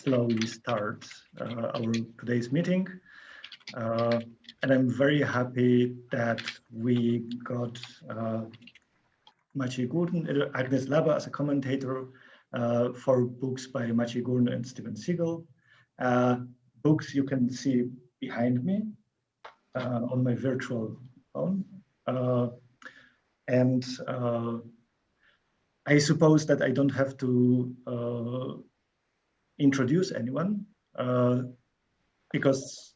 slowly start our today's meeting. And I'm very happy that we got Maciej Górny, Agnes Laba as a commentator for books by Maciej Górny and Steven Seegel. Books you can see behind me on my virtual phone. And I suppose that I don't have to introduce anyone because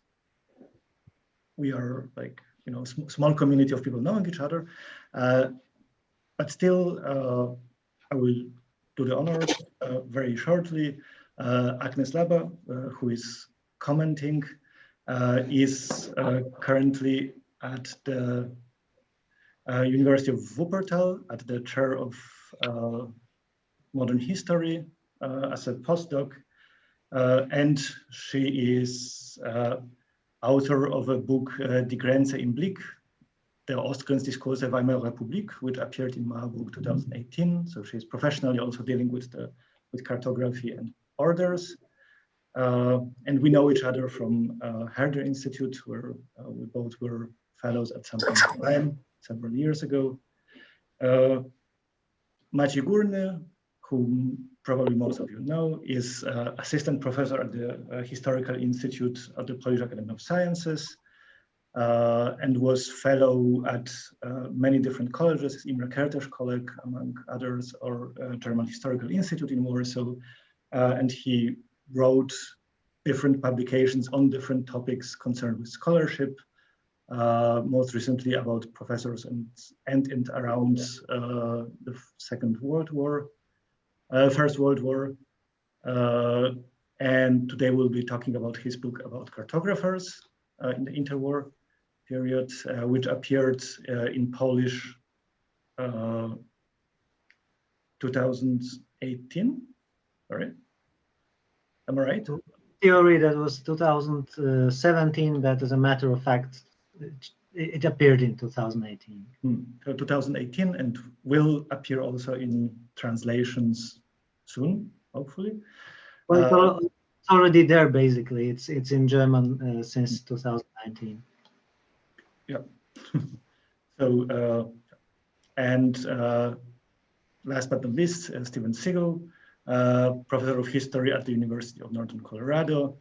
we are like, you know, small community of people knowing each other. But still, I will do the honors very shortly. Agnes Laba, who is commenting, is currently at the University of Wuppertal at the chair of modern history as a postdoc, and she is author of a book, Die Grenze im Blick, der Ostgrenzdiskurse Weimarer Republik, which appeared in Marburg 2018. So she's professionally also dealing with cartography and borders. And we know each other from Herder Institute, where we both were fellows at some point in time, several years ago. Maciej Górny, whom probably most of you know, is assistant professor at the Historical Institute of the Polish Academy of Sciences, and was fellow at many different colleges, Imre Kertész College, among others, or German Historical Institute in Warsaw. And he wrote different publications on different topics concerned with scholarship, most recently about professors and around the Second World War, First World War. And today we'll be talking about his book about cartographers in the interwar period, which appeared in Polish 2018. Sorry, am I right? Theory that was 2017, but as a matter of fact, it appeared in 2018. So 2018, and will appear also in translations soon, hopefully. Well, it's already there. Basically, it's in German since 2019. Yeah. So and last but not least, Steven Seegel, professor of history at the University of Northern Colorado,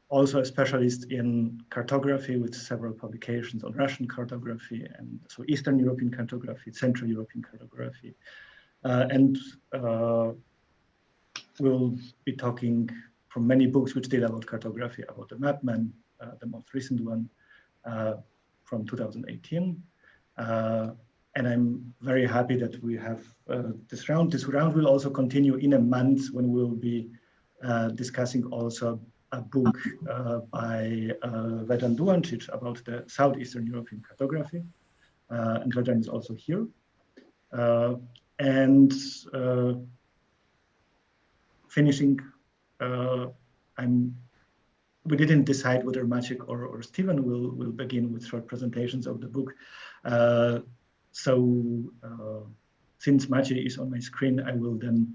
also a specialist in cartography with several publications on Russian cartography and so Eastern European cartography, Central European cartography, and we'll be talking from many books which deal about cartography, about the Mapman, the most recent one from 2018. And I'm very happy that we have this round. This round will also continue in a month when we'll be discussing also a book by Vedan Duancic about the Southeastern European cartography. And Vedan is also here. And finishing, we didn't decide whether Maciej or Steven will begin with short presentations of the book. So since Maciej is on my screen, I will then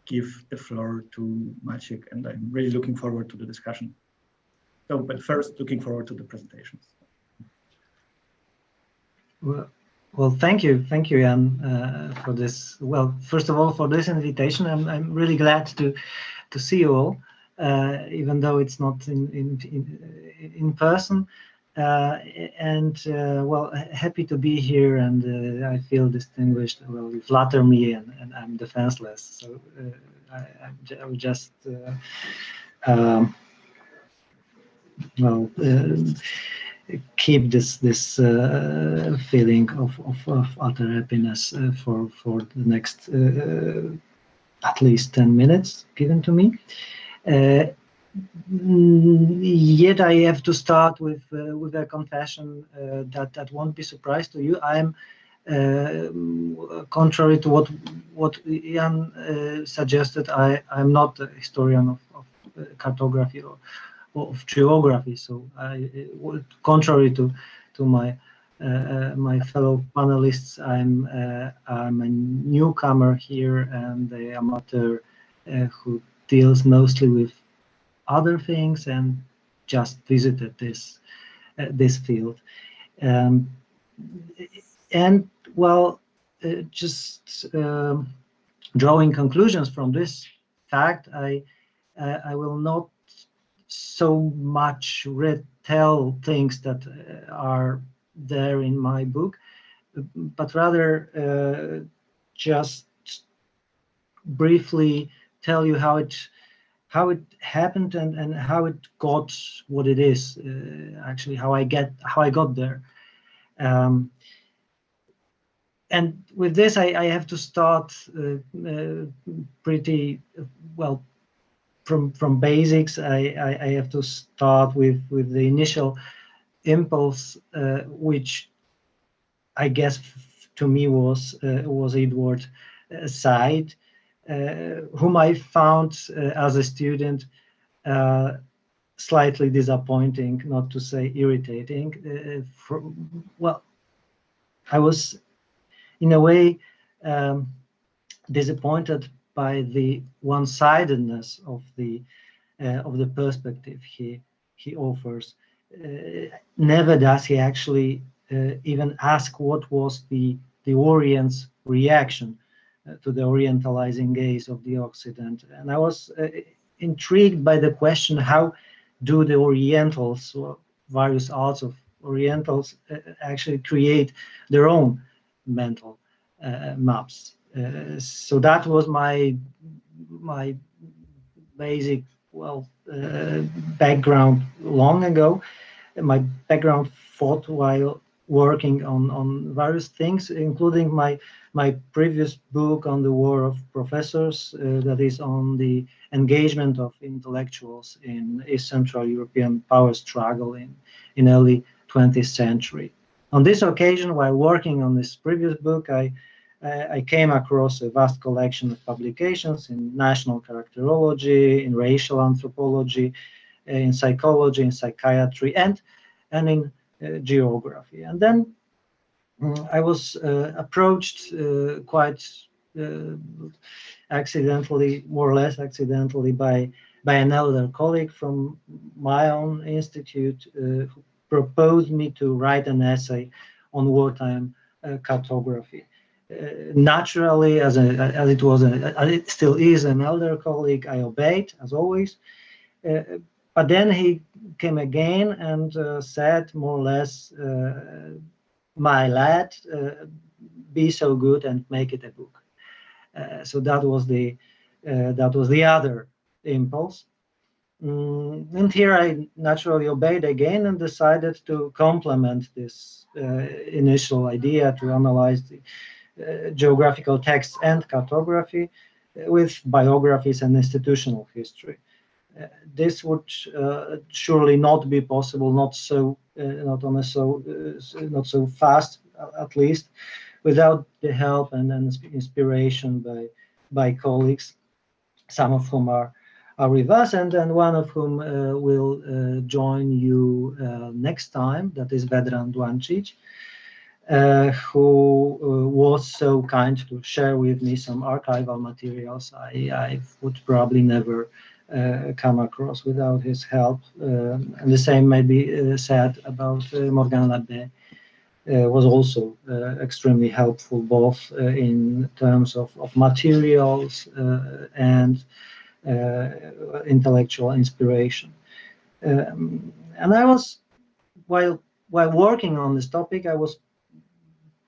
give the floor to Maciej, and I'm really looking forward to the discussion. So, but first, looking forward to the presentations. Well, thank you, Jan, for this. Well, first of all, for this invitation, I'm really glad to see you all, even though it's not in person. Well, happy to be here, and I feel distinguished. Well, you flatter me, and I'm defenseless. So I would just keep this feeling of utter happiness for the next at least 10 minutes given to me. Yet I have to start with a confession that won't be a surprise to you. I'm contrary to what Jan suggested. I'm not a historian of cartography or of geography. So contrary to my my fellow panelists, I'm a newcomer here and the amateur who deals mostly with other things and just visited this field. And well, just drawing conclusions from this fact, I will not so much retell things that are there in my book, but rather just briefly tell you how it happened and how it got what it is, actually how I got there. And with this, I have to start pretty well from basics. I have to start with the initial impulse, which I guess to me was Edward Said, whom I found as a student slightly disappointing, not to say irritating. Well, I was in a way disappointed by the one-sidedness of the perspective he offers. Never does he actually even ask what was the Orient's reaction to the orientalizing gaze of the Occident. And I was intrigued by the question, how do the Orientals, or various arts of Orientals, actually create their own mental maps? So that was my basic background long ago. My background thought while working on various things, including my previous book on the War of Professors, that is on the engagement of intellectuals in East Central European power struggle in early 20th century. On this occasion, while working on this previous book, I came across a vast collection of publications in national characterology, in racial anthropology, in psychology, in psychiatry, and in geography. And then I was approached quite accidentally, more or less accidentally, by an elder colleague from my own institute, who proposed me to write an essay on wartime cartography. Naturally, as it still is an elder colleague, I obeyed, as always. But then he came again and said, more or less, my lad, be so good and make it a book. So that was the other impulse. And here I naturally obeyed again and decided to complement this initial idea to analyze the geographical texts and cartography with biographies and institutional history. This would surely not be possible, not so fast, at least, without the help and inspiration by colleagues, some of whom are with us, and one of whom will join you next time. That is Vedran Duancic, who was so kind to share with me some archival materials I would probably never come across without his help. And the same may be said about Morgan Labbe, was also extremely helpful, both in terms of materials and intellectual inspiration. And I was, while working on this topic, I was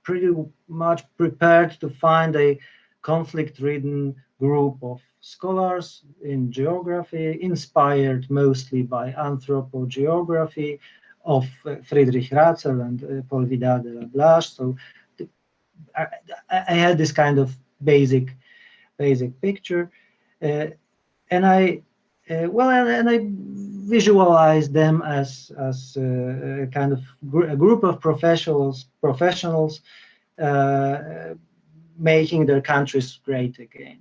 pretty much prepared to find a conflict-ridden group of scholars in geography, inspired mostly by anthropogeography of Friedrich Ratzel and Paul Vidal de la Blache. So I had this kind of basic picture, and I visualized them as a kind of a group of professionals making their countries great again.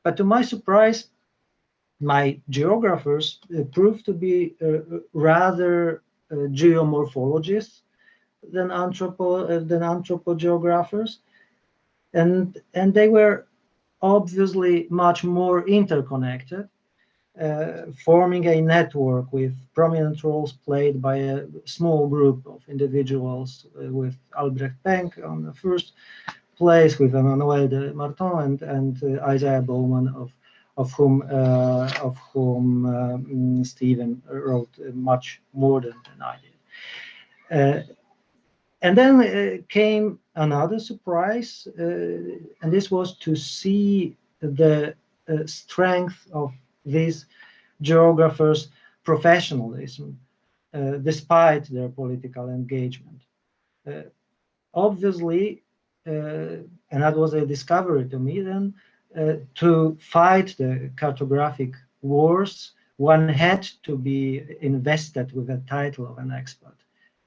But to my surprise, my geographers proved to be rather geomorphologists than anthropogeographers, and they were obviously much more interconnected, forming a network with prominent roles played by a small group of individuals, with Albrecht Penck on the first place, with Emmanuel de Marton and Isaiah Bowman, of whom Steven wrote much more than I did. And then came another surprise, and this was to see the strength of these geographers' professionalism, despite their political engagement. Obviously, and that was a discovery to me then, to fight the cartographic wars, one had to be invested with the title of an expert.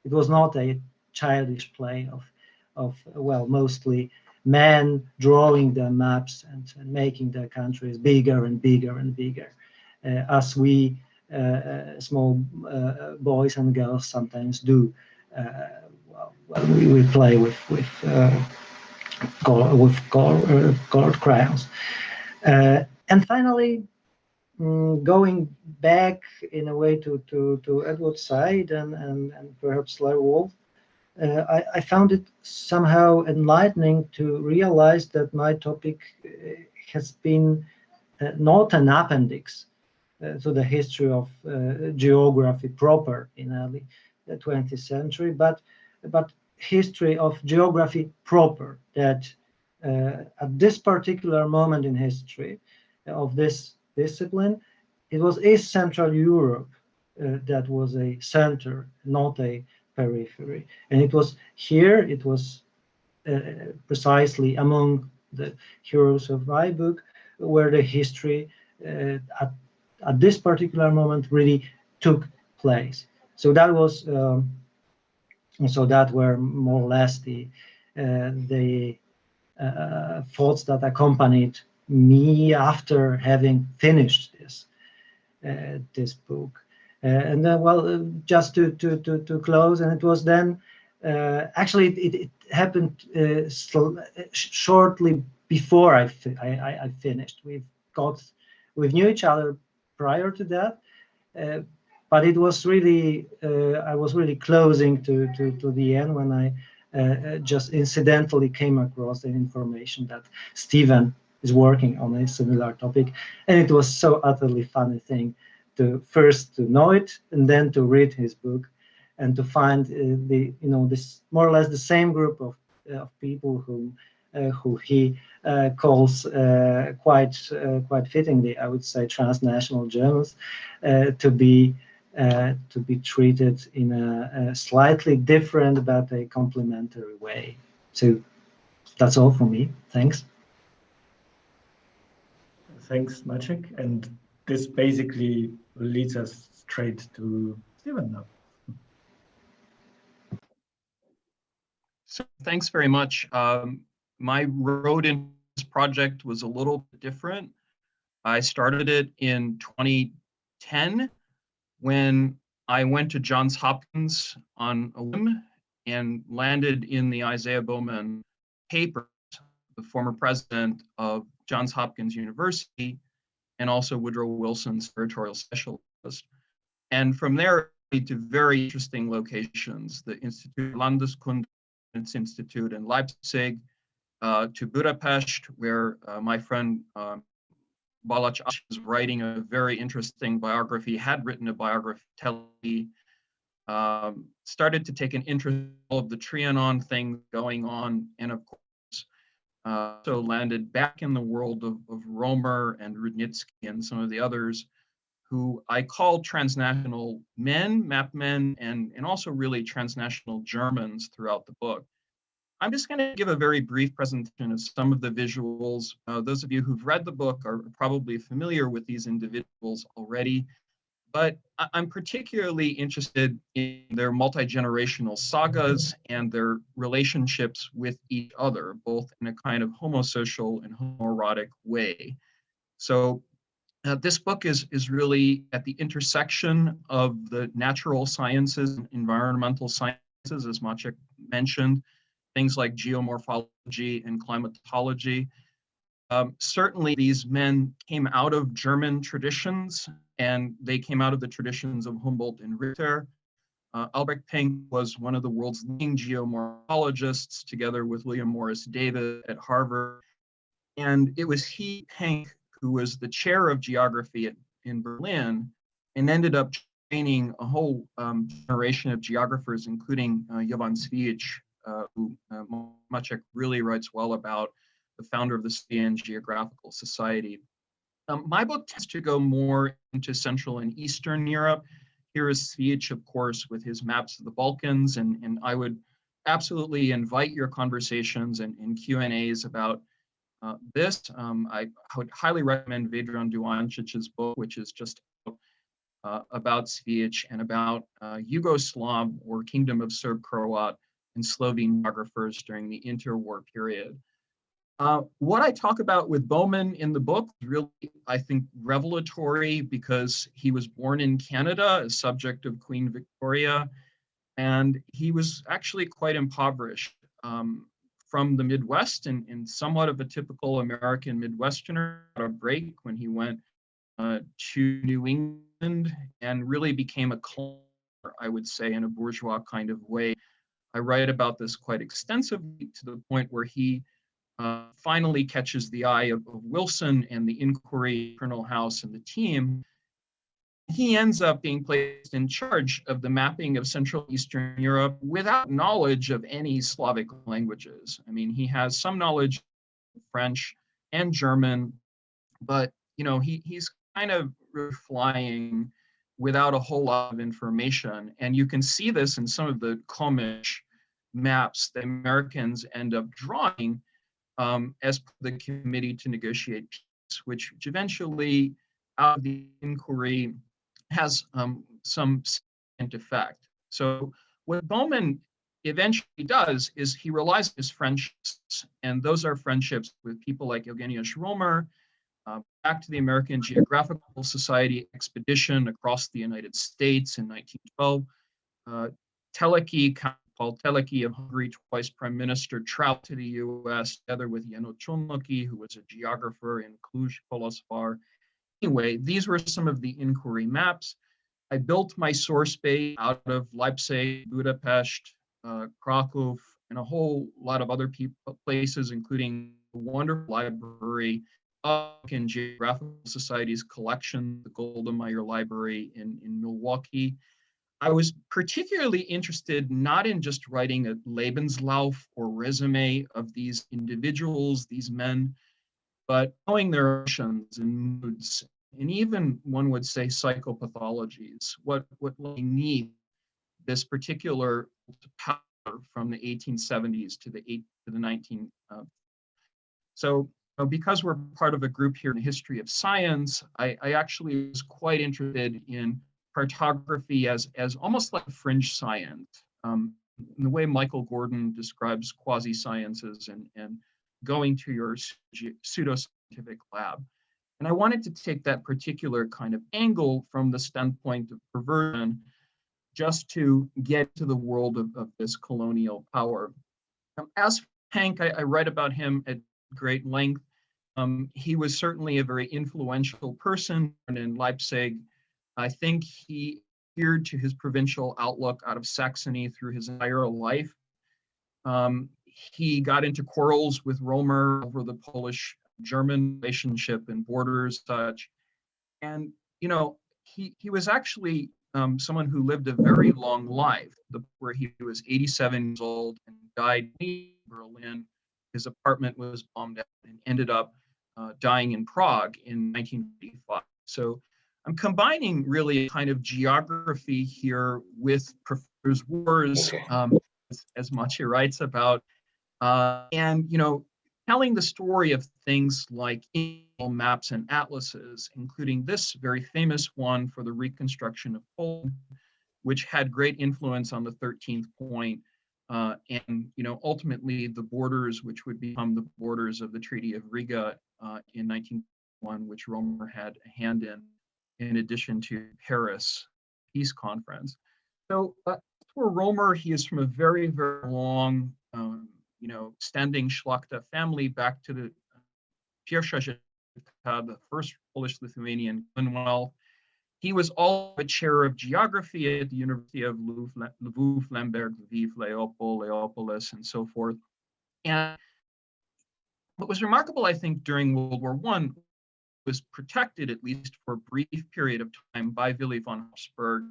It was not a childish play of well, mostly men drawing the maps and making their countries bigger and bigger and bigger, as we small boys and girls sometimes do. We play with colored crayons. And finally, going back in a way to Edward Said and perhaps Larry Wolff, I found it somehow enlightening to realize that my topic has been not an appendix to the history of geography proper in early 20th century, but history of geography proper, that at this particular moment in history of this discipline, it was East Central Europe that was a center, not a periphery. And it was here, it was precisely among the heroes of my book, where the history at this particular moment really took place. So that was so that were more or less the thoughts that accompanied me after having finished this book. And then, well, just to close, and it was then actually it happened shortly before I finished. We knew each other prior to that, but it was really I was really closing to the end when I just incidentally came across the information that Steven is working on a similar topic, and it was so utterly funny thing to first to know it and then to read his book and to find this more or less the same group of people who he calls quite fittingly, I would say, transnational Germans, to be treated in a slightly different but a complementary way. So that's all for me. Thanks. Thanks, Maciej. And this basically leads us straight to Steven now. So thanks very much. My road in this project was a little bit different. I started it in 2010 when I went to Johns Hopkins on a whim and landed in the Isaiah Bowman papers, the former president of Johns Hopkins University, and also Woodrow Wilson's territorial specialist. And from there, to very interesting locations, the Institut Landeskunde Institute in Leipzig, to Budapest, where my friend Balázs is writing a very interesting biography, had written a biography, started to take an interest in all of the Trianon thing going on, and of course, so landed back in the world of Romer and Rudnitsky and some of the others who I call transnational men, map men, and also really transnational Germans throughout the book. I'm just going to give a very brief presentation of some of the visuals. Those of you who've read the book are probably familiar with these individuals already, but I'm particularly interested in their multi-generational sagas and their relationships with each other, both in a kind of homosocial and homoerotic way. So this book is really at the intersection of the natural sciences and environmental sciences, as Maciej mentioned, things like geomorphology and climatology, Certainly, these men came out of German traditions, and they came out of the traditions of Humboldt and Ritter. Albrecht Penck was one of the world's leading geomorphologists, together with William Morris Davis at Harvard. And it was Penck, who was the chair of geography in Berlin, and ended up training a whole generation of geographers, including Jovan Cvijic, who Maciej really writes well about, the founder of the Slovakian Geographical Society. My book tends to go more into Central and Eastern Europe. Here is Cvijic, of course, with his maps of the Balkans, and I would absolutely invite your conversations and Q&As about this. I would highly recommend Vedran Duancic's book, which is just about Cvijic and about Yugoslav, or Kingdom of Serb-Croat and Slovene geographers during the interwar period. What I talk about with Bowman in the book is really, I think, revelatory, because he was born in Canada, a subject of Queen Victoria, and he was actually quite impoverished from the Midwest, and somewhat of a typical American Midwesterner. Got a break when he went to New England and really became a colonizer, I would say, in a bourgeois kind of way. I write about this quite extensively, to the point where he finally catches the eye of Wilson and the inquiry, Colonel House and the team. He ends up being placed in charge of the mapping of Central Eastern Europe without knowledge of any Slavic languages. I mean, he has some knowledge of French and German, but he's kind of flying without a whole lot of information. And you can see this in some of the Komisch maps that Americans end up drawing as the Committee to Negotiate Peace, which eventually, out of the inquiry, has some significant effect. So what Bowman eventually does is he relies on his friendships, and those are friendships with people like Eugeniusz Romer, back to the American Geographical Society expedition across the United States in 1912. Teleki, Count Paul Teleki of Hungary, twice prime minister, traveled to the US together with Jano Czolnoki, who was a geographer in Cluj-Polosvar. Anyway, these were some of the inquiry maps. I built my source base out of Leipzig, Budapest, Krakow, and a whole lot of other places, including the wonderful library in Geographical Society's collection, the Golda Meir Library in Milwaukee. I was particularly interested not in just writing a Lebenslauf or resume of these individuals, these men, but knowing their emotions and moods, and even, one would say, psychopathologies, what they need, this particular power from the 1870s to the 19. So because we're part of a group here in the history of science, I actually was quite interested in cartography as almost like a fringe science, in the way Michael Gordon describes quasi-sciences and going to your pseudoscientific lab. And I wanted to take that particular kind of angle from the standpoint of perversion, just to get to the world of this colonial power. As for Penck, I write about him at great length. He was certainly a very influential person in Leipzig. I think he adhered to his provincial outlook out of Saxony through his entire life. He got into quarrels with Romer over the Polish-German relationship and borders, such. And, he was actually someone who lived a very long life, where he was 87 years old and died in Berlin. His apartment was bombed out and ended up dying in Prague in 1985. So I'm combining really a kind of geography here with Professor Wars, as Maciej writes about, and telling the story of things like maps and atlases, including this very famous one for the reconstruction of Poland, which had great influence on the 13th point, and ultimately the borders, which would become the borders of the Treaty of Riga in 1901, which Romer had a hand in addition to Paris Peace Conference. So for Romer, he is from a very, very long, standing Schlachter family back to the Pierwsza, the first Polish-Lithuanian Commonwealth. He was also a chair of geography at the University of Lviv, Lemberg, Lviv, Leopold, Leopolis, and so forth. And what was remarkable, I think, during World War I was protected, at least for a brief period of time, by Willy von Habsburg.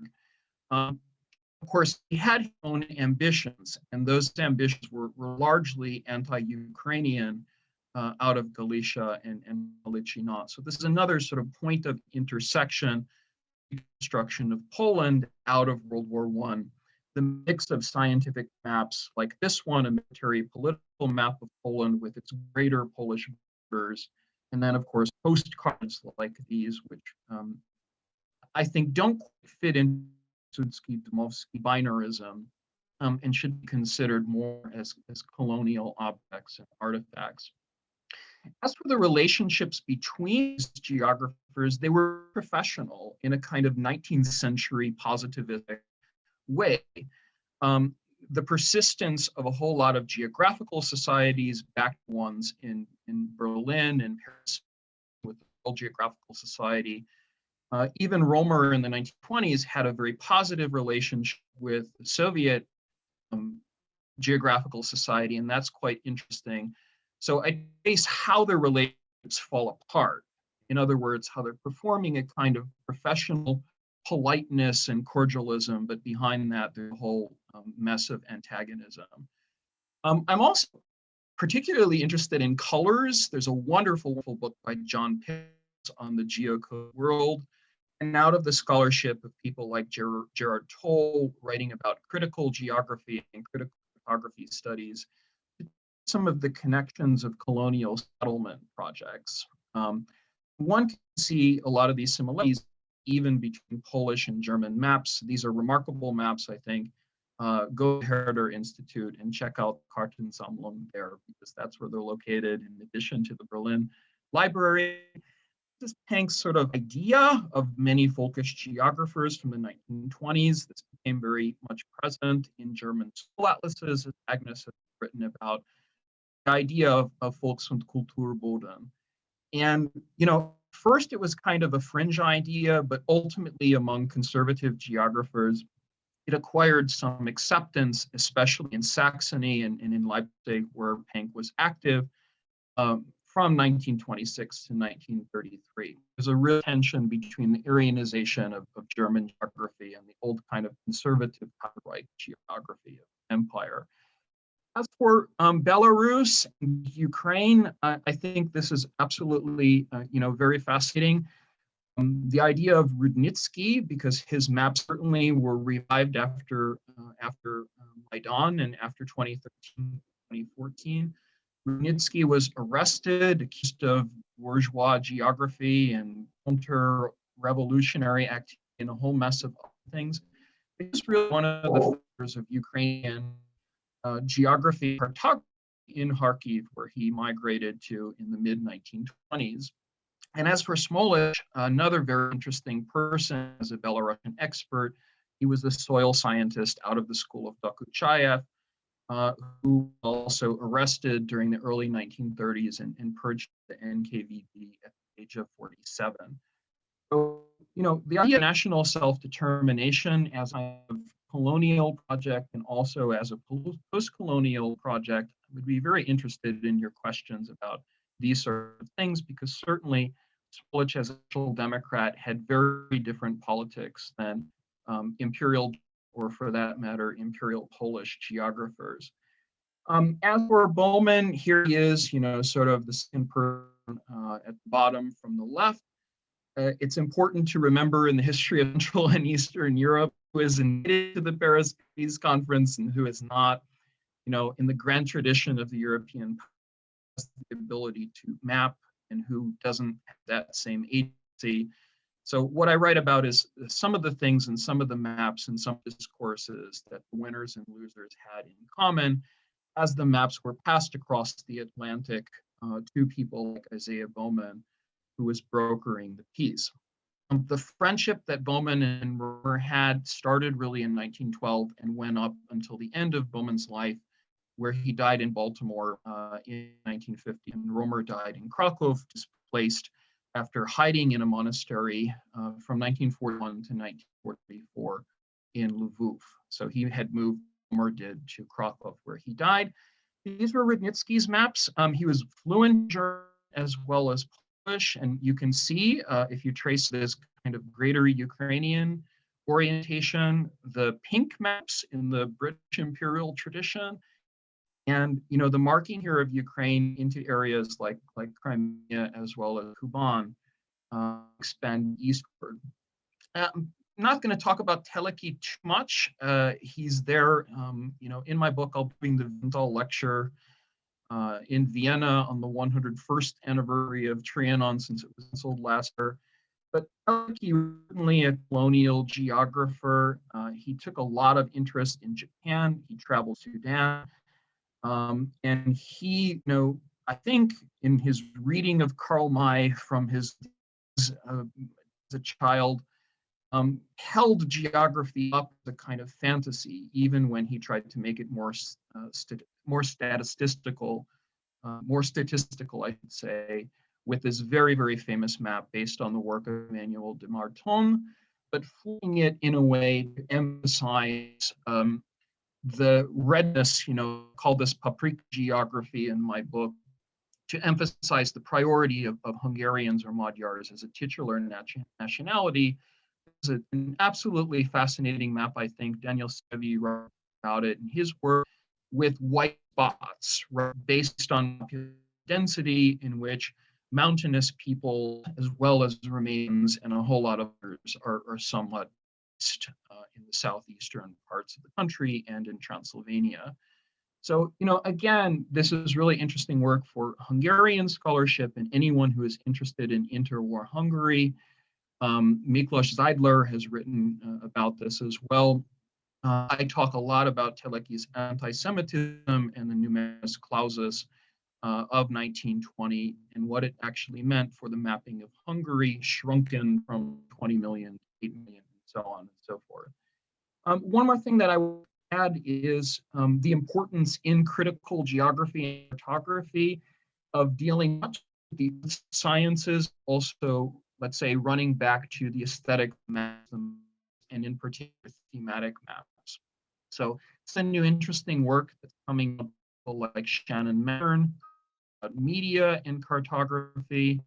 Of course, he had his own ambitions, and those ambitions were largely anti-Ukrainian out of Galicia and Galicia. So this is another sort of point of intersection, reconstruction of Poland out of World War I. The mix of scientific maps like this one, a military political map of Poland with its greater Polish borders, and then of course postcards like these, which I think don't fit into Piłsudski-Dmowski binarism and should be considered more as colonial objects and artifacts. As for the relationships between these geographers, they were professional in a kind of 19th century positivistic way. The persistence of a whole lot of geographical societies, backed ones in Berlin and Paris with the World Geographical Society. Even Romer in the 1920s had a very positive relationship with the Soviet Geographical Society, and that's quite interesting. So I base how their relationships fall apart. In other words, how they're performing a kind of professional politeness and cordialism, but behind that, there's a whole mess of antagonism. I'm also particularly interested in colors. There's a wonderful book by John Pitts on the geocode world. And out of the scholarship of people like Gerard Toll writing about critical geography and critical cartography studies, some of the connections of colonial settlement projects. One can see a lot of these similarities even between Polish and German maps. These are remarkable maps, I think. Go to Herder Institute and check out Kartensammlung there, because that's where they're located in addition to the Berlin Library. This paints sort of idea of many folkish geographers from the 1920s. This became very much present in German school atlases, as Agnes has written about, the idea of Volks- und Kulturboden. And, you know, first it was kind of a fringe idea, but ultimately among conservative geographers, it acquired some acceptance, especially in Saxony and in Leipzig, where Pank was active. From 1926 to 1933. There's a real tension between the Aryanization of German geography and the old kind of conservative Kaiserreich geography of empire. As for Belarus and Ukraine, I think this is absolutely, very fascinating. The idea of Rudnitsky, because his maps certainly were revived after Maidan and after 2013, 2014. Rudnitsky was arrested, accused of bourgeois geography and counter-revolutionary activity and a whole mess of other things. It's really one of the figures of Ukrainian geography cartography in Kharkiv, where he migrated to in the mid-1920s. And as for Smolich, another very interesting person as a Belarusian expert, he was a soil scientist out of the school of Dokuchayev, who was also arrested during the early 1930s and purged the NKVD at the age of 47. So, the idea of national self-determination as a colonial project and also as a post-colonial project, I would be very interested in your questions about these sort of things, because certainly Smolich as a social democrat had very different politics than imperial, or for that matter, imperial Polish geographers. As for Bowman, here he is, sort of the second person at the bottom from the left. It's important to remember in the history of Central and Eastern Europe who is invited to the Paris Peace Conference and who is not. In the grand tradition of the European, the ability to map and who doesn't have that same agency. So what I write about is some of the things and some of the maps and some discourses that the winners and losers had in common as the maps were passed across the Atlantic to people like Isaiah Bowman, who was brokering the peace. The friendship that Bowman and Romer had started really in 1912 and went up until the end of Bowman's life where he died in Baltimore in 1950, and Romer died in Krakow, displaced after hiding in a monastery from 1941 to 1944 in Lwów. So he had moved, Romer did, to Krakow, where he died. These were Rudnicki's maps. He was fluent German as well as Polish, and you can see, if you trace this kind of greater Ukrainian orientation, the pink maps in the British imperial tradition, and the marking here of Ukraine into areas like Crimea as well as Kuban expand eastward. I'm not going to talk about Teleki too much. He's there, in my book. I'll bring the Wuppertal lecture in Vienna on the 101st anniversary of Trianon, since it was canceled last year. But Teleki was certainly a colonial geographer. He took a lot of interest in Japan. He traveled to Sudan. And he, I think in his reading of Karl May from his as a child, held geography up as a kind of fantasy, even when he tried to make it more statistical, I should say, with this very, very famous map based on the work of Emmanuel de Marton, but flipping it in a way to emphasize the redness, call this paprika geography in my book, to emphasize the priority of Hungarians or Magyars as a titular nationality. It's an absolutely fascinating map, I think. Daniel Sevi wrote about it in his work, with white spots, right, based on density, in which mountainous people, as well as remains and a whole lot of others, are somewhat in the southeastern parts of the country and in Transylvania. So, again, this is really interesting work for Hungarian scholarship and anyone who is interested in interwar Hungary. Miklos Zeidler has written about this as well. I talk a lot about Teleki's anti-Semitism and the Numerus Clausus of 1920 and what it actually meant for the mapping of Hungary, shrunken from 20 million to 8 million, and so on and so forth. One more thing that I would add is the importance in critical geography and cartography of dealing not with the sciences, also, let's say, running back to the aesthetic maps and in particular thematic maps. So it's a new interesting work that's coming up, like Shannon Mattern, media and cartography,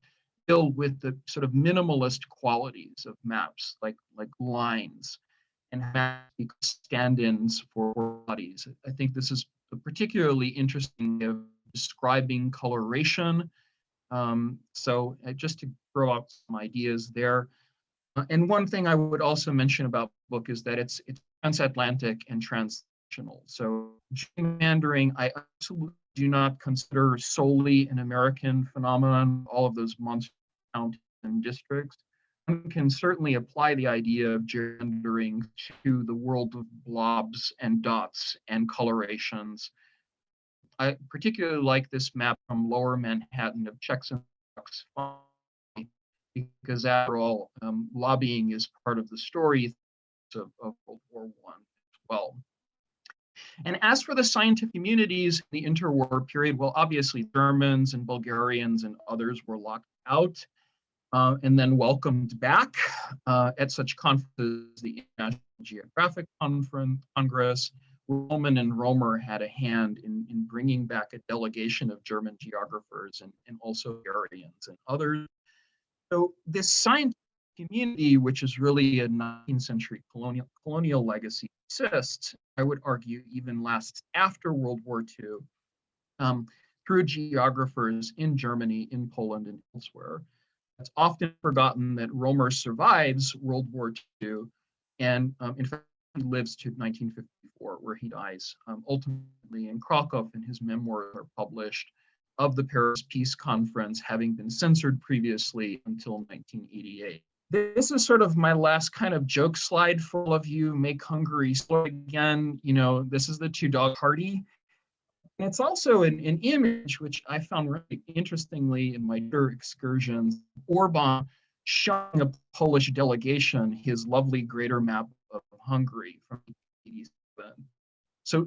filled with the sort of minimalist qualities of maps, like lines, and stand-ins for bodies. I think this is a particularly interesting way of describing coloration. So just to throw out some ideas there. And one thing I would also mention about the book is that it's transatlantic and transnational. So gerrymandering, I absolutely do not consider solely an American phenomenon, all of those monster counties and districts. One can certainly apply the idea of gerrymandering to the world of blobs and dots and colorations. I particularly like this map from Lower Manhattan of checks and boxes, because after all, lobbying is part of the story of World War I as well. And as for the scientific communities, the interwar period, well, obviously Germans and Bulgarians and others were locked out and then welcomed back at such conferences as the International Geographic Congress. Roman and Romer had a hand in bringing back a delegation of German geographers and also Hungarians and others. So this scientific community, which is really a 19th century colonial legacy, persists, I would argue, even lasts after World War II, through geographers in Germany, in Poland, and elsewhere. It's often forgotten that Romer survives World War II, and in fact, he lives to 1954, where he dies ultimately in Krakow, and his memoirs are published, of the Paris Peace Conference, having been censored previously until 1988. This is sort of my last kind of joke slide for all of you. Make Hungary slow again. This is the two-dog party. And it's also an image which I found really interestingly in my excursions. Orban showing a Polish delegation his lovely greater map of Hungary from 1987. So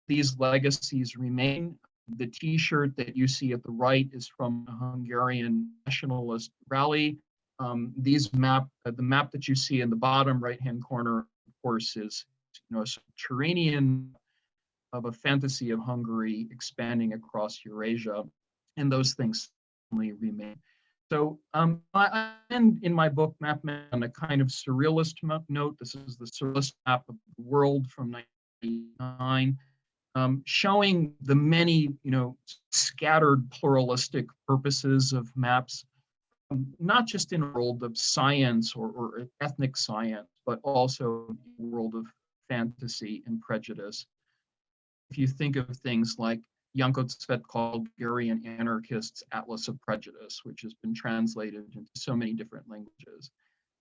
these legacies remain. The T-shirt that you see at the right is from a Hungarian nationalist rally. The map that you see in the bottom right-hand corner, of course, is a Turanian of a fantasy of Hungary expanding across Eurasia, and those things certainly remain. So I end in my book, Map on a kind of surrealist note. This is the surrealist map of the world from 1989. Showing the many, scattered pluralistic purposes of maps, not just in a world of science or ethnic science, but also in a world of fantasy and prejudice. If you think of things like Janko Cvetko's Bulgarian Anarchists' Atlas of Prejudice, which has been translated into so many different languages.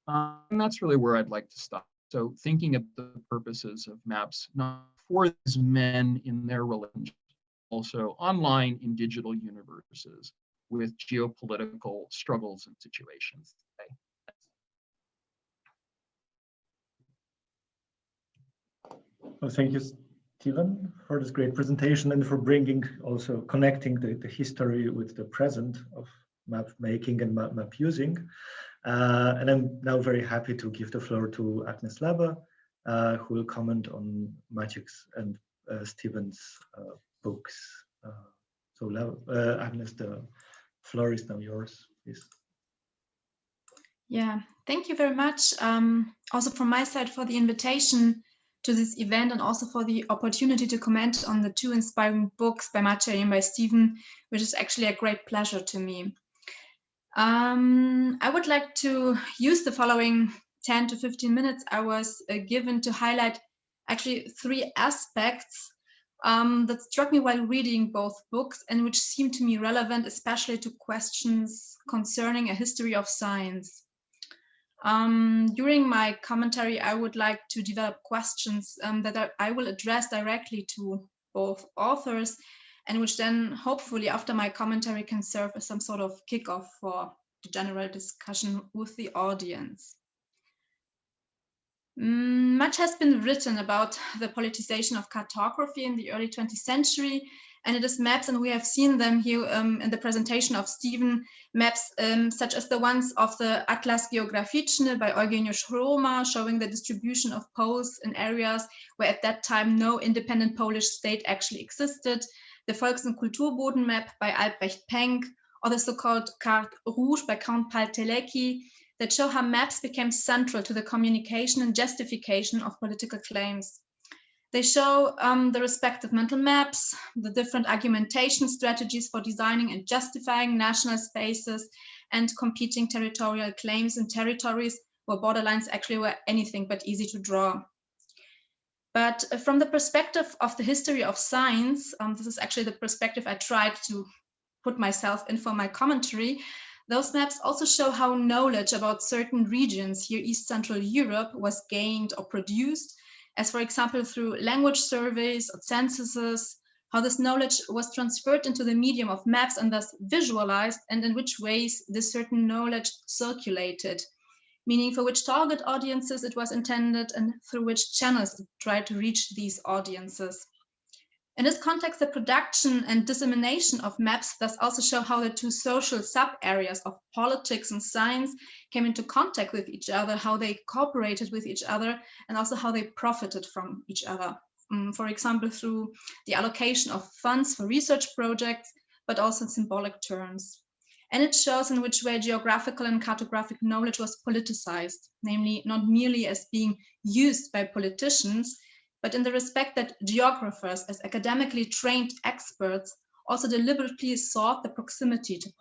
And that's really where I'd like to stop. So thinking of the purposes of maps, not for these men in their religion, also online in digital universes with geopolitical struggles and situations today. Well, thank you, Steven, for this great presentation and for connecting the history with the present of map making and map using. And I'm now very happy to give the floor to Agnes Laba, who will comment on Maciej's and Steven's books. Agnes, the floor is now yours, please. Yeah, thank you very much. Also from my side for the invitation to this event and also for the opportunity to comment on the two inspiring books by Maciej and by Steven, which is actually a great pleasure to me. I would like to use the following 10 to 15 minutes I was given to highlight actually three aspects that struck me while reading both books and which seemed to me relevant, especially to questions concerning a history of science. During my commentary, I would like to develop questions that I will address directly to both authors, and which then hopefully after my commentary can serve as some sort of kickoff for the general discussion with the audience. Much has been written about the politicization of cartography in the early 20th century, and it is maps, and we have seen them here in the presentation of Steven, maps such as the ones of the Atlas Geograficzny by Eugeniusz Hroma, showing the distribution of Poles in areas where at that time no independent Polish state actually existed, the Volks- und Kulturboden map by Albrecht Penck, or the so-called Carte Rouge by Count Pál Teleki, that show how maps became central to the communication and justification of political claims. They show the respective mental maps, the different argumentation strategies for designing and justifying national spaces, and competing territorial claims in territories where borderlines actually were anything but easy to draw. But from the perspective of the history of science, this is actually the perspective I tried to put myself in for my commentary, those maps also show how knowledge about certain regions here East Central Europe was gained or produced, as for example through language surveys or censuses, how this knowledge was transferred into the medium of maps and thus visualized, and in which ways this certain knowledge circulated, meaning for which target audiences it was intended and through which channels it tried to reach these audiences. In this context, the production and dissemination of maps thus also show how the two social sub-areas of politics and science came into contact with each other, how they cooperated with each other, and also how they profited from each other. For example, through the allocation of funds for research projects, but also in symbolic terms. And it shows in which way geographical and cartographic knowledge was politicized, namely not merely as being used by politicians, but in the respect that geographers, as academically trained experts, also deliberately sought the proximity to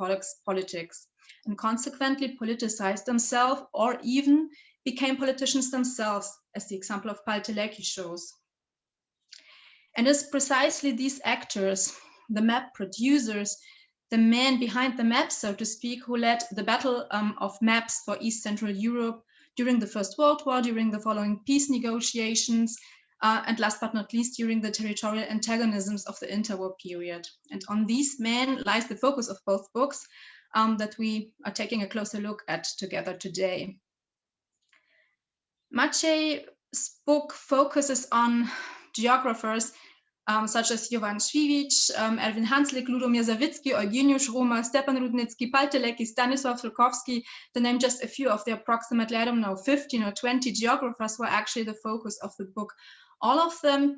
politics and consequently politicized themselves or even became politicians themselves, as the example of Pál Teleki shows. And it's precisely these actors, the map producers, the men behind the map, so to speak, who led the battle of maps for East Central Europe during the First World War, during the following peace negotiations, and last but not least, during the territorial antagonisms of the interwar period. And on these men lies the focus of both books that we are taking a closer look at together today. Maciej's book focuses on geographers such as Jovan Švivić, Erwin Hanslik, Ludomir Zawicki, Eugeniusz Roma, Stepan Rudnicki, Paltelecki, Stanisław Trukowski, to name just a few of the approximately, I don't know, 15 or 20 geographers were actually the focus of the book. All of them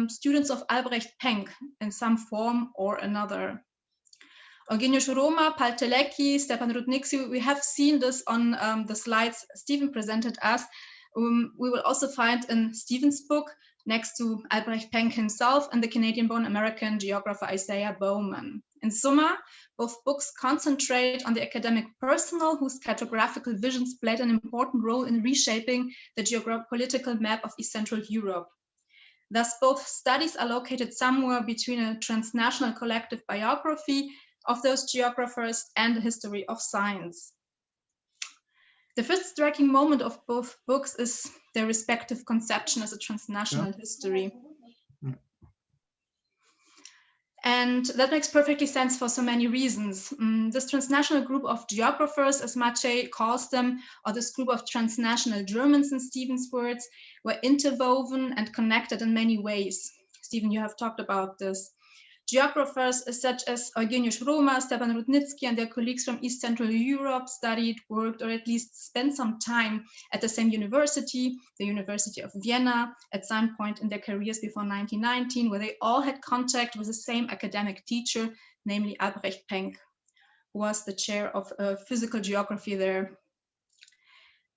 students of Albrecht Penck in some form or another. Eugeniusz Roma, Paltelecki, Stepan Rudnicki, we have seen this on the slides Steven presented us. We will also find in Steven's book, next to Albrecht Penck himself, and the Canadian-born American geographer Isaiah Bowman. In summa, both books concentrate on the academic personnel whose cartographical visions played an important role in reshaping the geopolitical map of East Central Europe. Thus, both studies are located somewhere between a transnational collective biography of those geographers and the history of science. The first striking moment of both books is their respective conception as a transnational history. And that makes perfectly sense for so many reasons. This transnational group of geographers, as Maciej calls them, or this group of transnational Germans in Steven's words, were interwoven and connected in many ways. Steven, you have talked about this. Geographers such as Eugeniusz Roma, Stepan Rudnicki, and their colleagues from East Central Europe studied, worked, or at least spent some time at the same university, the University of Vienna, at some point in their careers before 1919, where they all had contact with the same academic teacher, namely Albrecht Penck, who was the chair of physical geography there.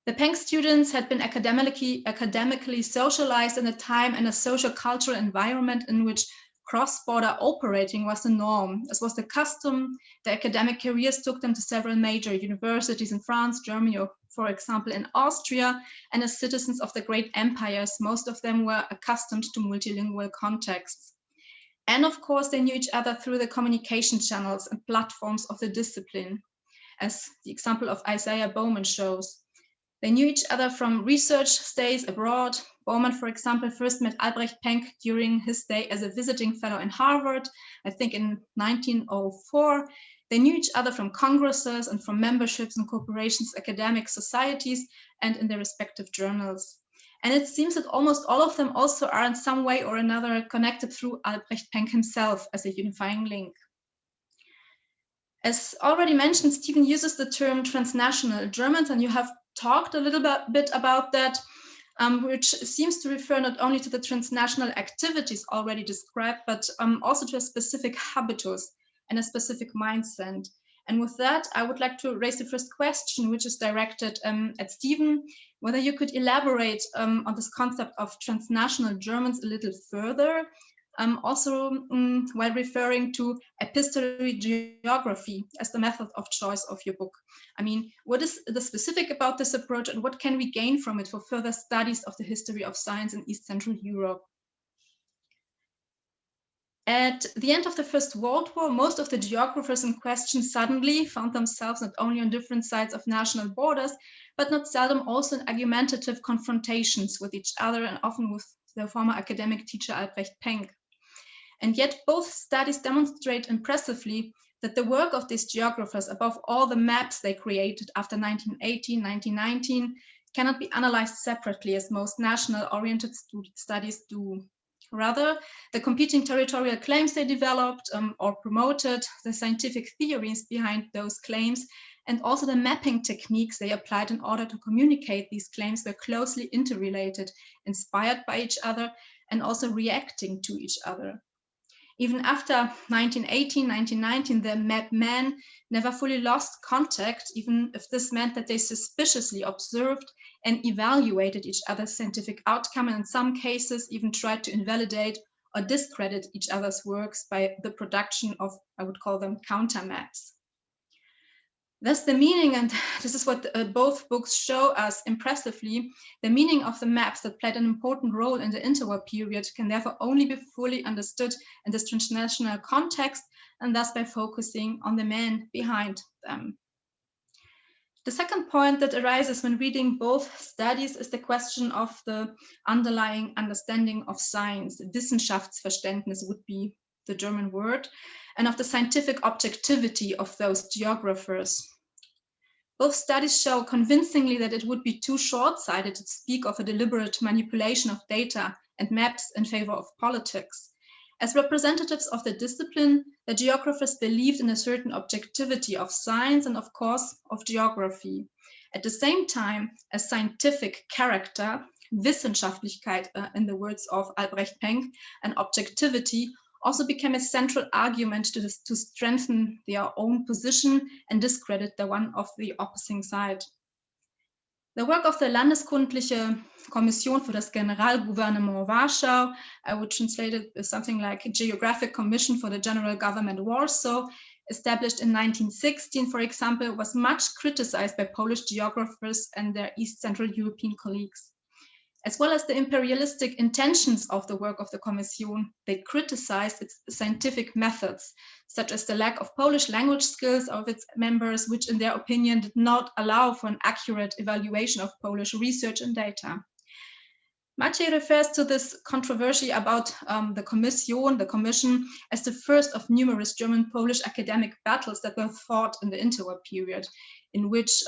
The Penck students had been academically socialized in a time and a social-cultural environment in which cross-border operating was the norm. As was the custom, the academic careers took them to several major universities in France, Germany, or for example in Austria, and as citizens of the great empires, most of them were accustomed to multilingual contexts. And of course, they knew each other through the communication channels and platforms of the discipline, as the example of Isaiah Bowman shows. They knew each other from research stays abroad. Bowman, for example, first met Albrecht Penck during his stay as a visiting fellow in Harvard, I think in 1904. They knew each other from congresses and from memberships in corporations, academic societies, and in their respective journals. And it seems that almost all of them also are in some way or another connected through Albrecht Penck himself as a unifying link. As already mentioned, Steven uses the term transnational Germans, and you have talked a little bit about that, which seems to refer not only to the transnational activities already described, but also to a specific habitus and a specific mindset. And with that, I would like to raise the first question, which is directed at Steven, whether you could elaborate on this concept of transnational Germans a little further, also while referring to epistolary geography as the method of choice of your book. I mean, what is the specific about this approach and what can we gain from it for further studies of the history of science in East Central Europe? At the end of the First World War, most of the geographers in question suddenly found themselves not only on different sides of national borders, but not seldom also in argumentative confrontations with each other and often with their former academic teacher Albrecht Penck. And yet both studies demonstrate impressively that the work of these geographers, above all the maps they created after 1918, 1919, cannot be analyzed separately as most national-oriented studies do. Rather, the competing territorial claims they developed or promoted, the scientific theories behind those claims, and also the mapping techniques they applied in order to communicate these claims were closely interrelated, inspired by each other, and also reacting to each other. Even after 1918, 1919, the map men never fully lost contact, even if this meant that they suspiciously observed and evaluated each other's scientific outcome, and in some cases even tried to invalidate or discredit each other's works by the production of, I would call them, counter maps. Thus the meaning, and this is what both books show us impressively, the meaning of the maps that played an important role in the interwar period can therefore only be fully understood in this transnational context, and thus by focusing on the men behind them. The second point that arises when reading both studies is the question of the underlying understanding of science. Wissenschaftsverständnis would be the German word, and of the scientific objectivity of those geographers. Both studies show convincingly that it would be too short-sighted to speak of a deliberate manipulation of data and maps in favor of politics. As representatives of the discipline, the geographers believed in a certain objectivity of science and, of course, of geography. At the same time, a scientific character, Wissenschaftlichkeit, in the words of Albrecht Penck, and objectivity also became a central argument to strengthen their own position and discredit the one of the opposing side. The work of the Landeskundliche Kommission für das Generalgouvernement Warschau, I would translate it as something like Geographic Commission for the General Government Warsaw, established in 1916, for example, was much criticized by Polish geographers and their East Central European colleagues. As well as the imperialistic intentions of the work of the Commission, they criticized its scientific methods, such as the lack of Polish language skills of its members, which in their opinion did not allow for an accurate evaluation of Polish research and data. Maciej refers to this controversy about the Commission, as the first of numerous German-Polish academic battles that were fought in the interwar period, in which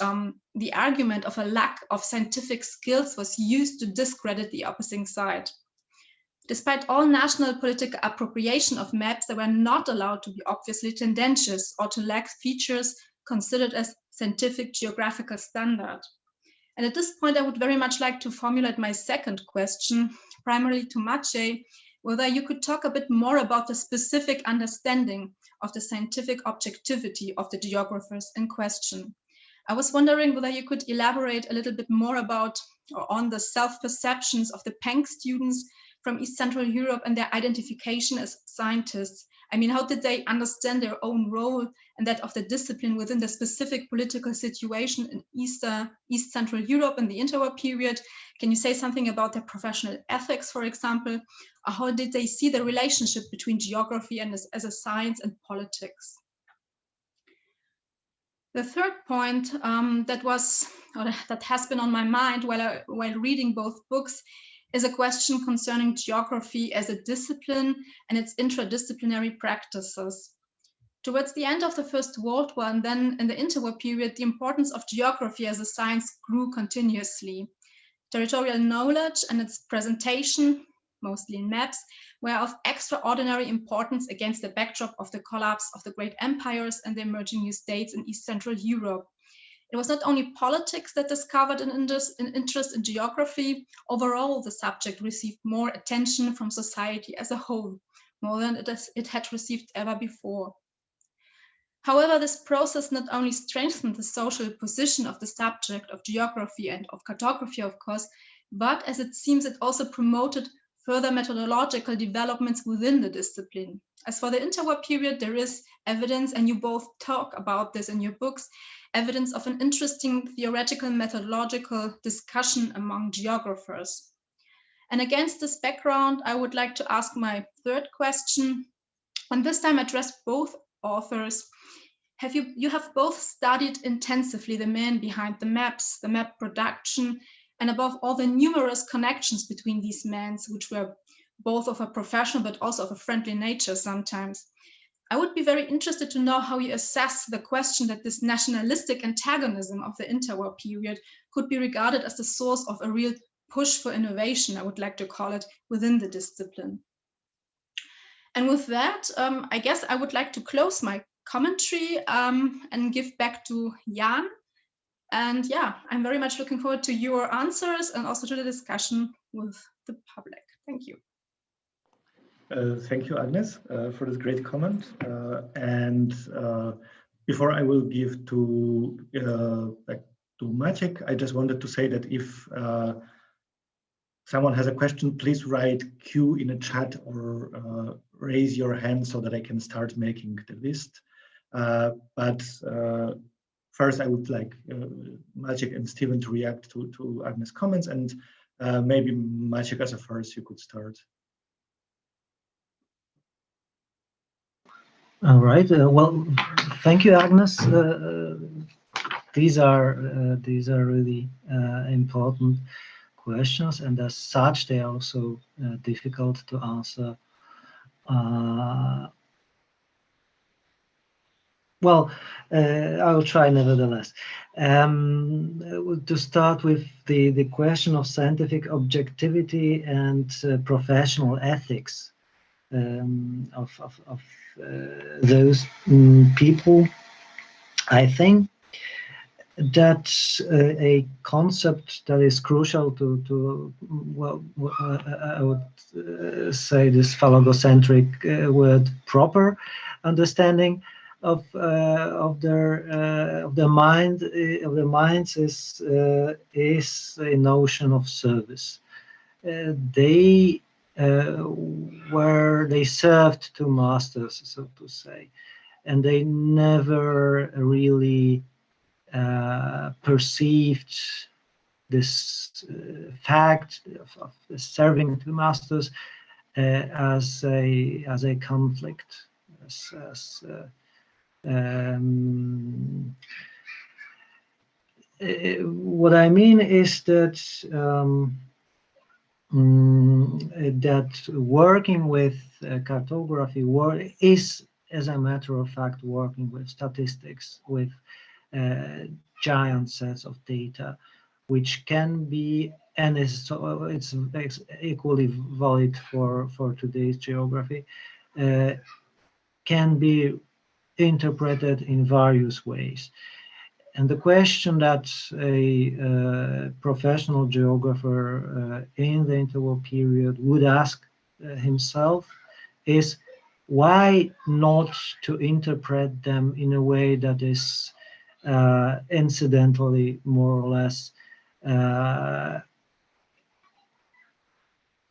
the argument of a lack of scientific skills was used to discredit the opposing side. Despite all national political appropriation of maps, they were not allowed to be obviously tendentious or to lack features considered as scientific geographical standard. And at this point, I would very much like to formulate my second question, primarily to Maciej, whether you could talk a bit more about the specific understanding of the scientific objectivity of the geographers in question. I was wondering whether you could elaborate a little bit more about or on the self-perceptions of the Penck students from East Central Europe and their identification as scientists. I mean, how did they understand their own role and that of the discipline within the specific political situation in East Central Europe in the interwar period? Can you say something about their professional ethics, for example? Or how did they see the relationship between geography and as a science and politics? The third point that has been on my mind while reading both books is a question concerning geography as a discipline and its interdisciplinary practices. Towards the end of the First World War and then in the interwar period, the importance of geography as a science grew continuously. Territorial knowledge and its presentation, mostly in maps, were of extraordinary importance against the backdrop of the collapse of the great empires and the emerging new states in East Central Europe. It was not only politics that discovered an interest in geography. Overall, the subject received more attention from society as a whole, more than it had received ever before. However, this process not only strengthened the social position of the subject of geography and of cartography, of course, but as it seems, it also promoted further methodological developments within the discipline. As for the interwar period, there is evidence, and you both talk about this in your books, evidence of an interesting theoretical methodological discussion among geographers. And against this background, I would like to ask my third question, and this time address both authors. You have both studied intensively the men behind the maps, the map production, and above all the numerous connections between these men, which were both of a professional but also of a friendly nature sometimes. I would be very interested to know how you assess the question that this nationalistic antagonism of the interwar period could be regarded as the source of a real push for innovation, I would like to call it, within the discipline. And with that, I guess I would like to close my commentary and give back to Jan. And yeah, I'm very much looking forward to your answers and also to the discussion with the public. Thank you. Thank you, Agnes, for this great comment. Before I will give to Maciej, I just wanted to say that if someone has a question, please write Q in a chat or raise your hand so that I can start making the list. First, I would like Maciej and Steven to react to Agnes' comments, and maybe Maciej as a first, you could start. All right. Well, thank you, Agnes. These are really important questions, and as such, they are also difficult to answer. Well, I will try nevertheless. To start with the question of scientific objectivity and professional ethics. those people. I think that a concept that is crucial to well, I would say this phalangocentric word proper understanding of their minds is a notion of service. They served two masters, so to say, and they never really perceived this fact of serving two masters as a conflict. What I mean is that that working with cartography is, as a matter of fact, working with statistics, with giant sets of data, which can be, and it's equally valid for today's geography, can be interpreted in various ways. And the question that a professional geographer in the interwar period would ask himself is, why not to interpret them in a way that is incidentally more or less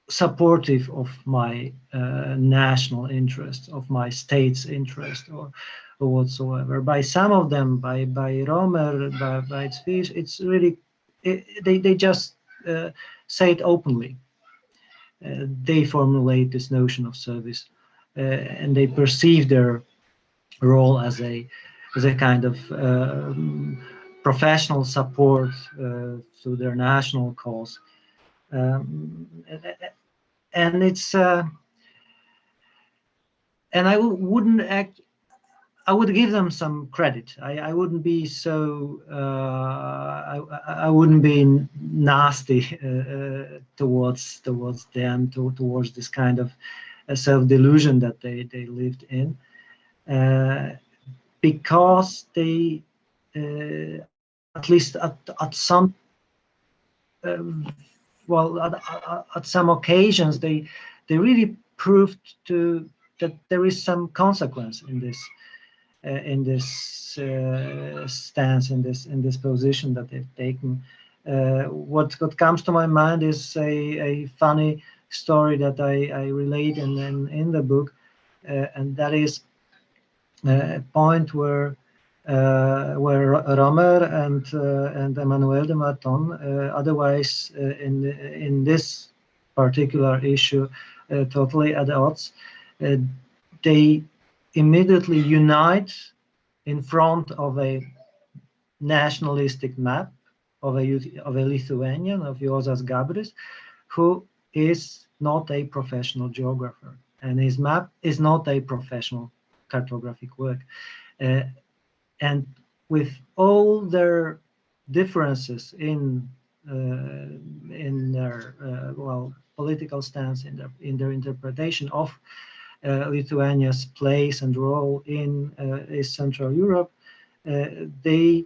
supportive of my national interest, of my state's interest, or whatsoever. By some of them, by Romer, by Zwisch, it's really, they just say it openly. They formulate this notion of service, and they perceive their role as a kind of professional support to their national cause. And it's and I wouldn't act. I would give them some credit. I wouldn't be so. I wouldn't be nasty towards them, towards this kind of self-delusion that they lived in, because they, at least at some. Well, at some occasions, they really proved that there is some consequence in this stance, in this position that they've taken. What comes to my mind is a funny story that I relate in the book, and that is a point where Romer and Emmanuel de Maton, otherwise in this particular issue totally at odds, they immediately unite in front of a nationalistic map of a Lithuanian, of Juozas Gabris, who is not a professional geographer, and his map is not a professional cartographic work. And with all their differences in their political stance, in their interpretation of Lithuania's place and role in East Central Europe, they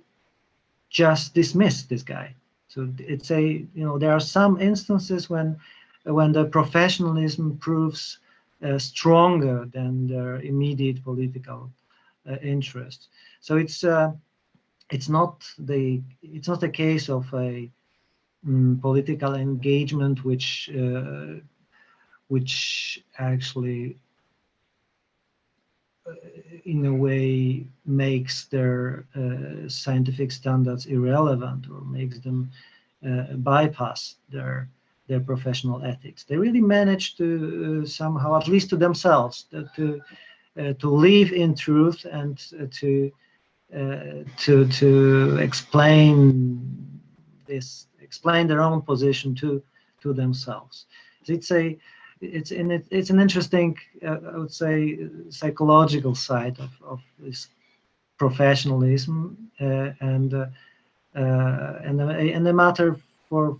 just dismiss this guy. So it's there are some instances when the professionalism proves stronger than their immediate political interest. So it's not a case of a political engagement which actually in a way makes their scientific standards irrelevant, or makes them bypass their professional ethics. They really manage to somehow, at least to themselves, to live in truth and to explain their own position to themselves. It's an interesting, I would say, psychological side of this professionalism, and a matter for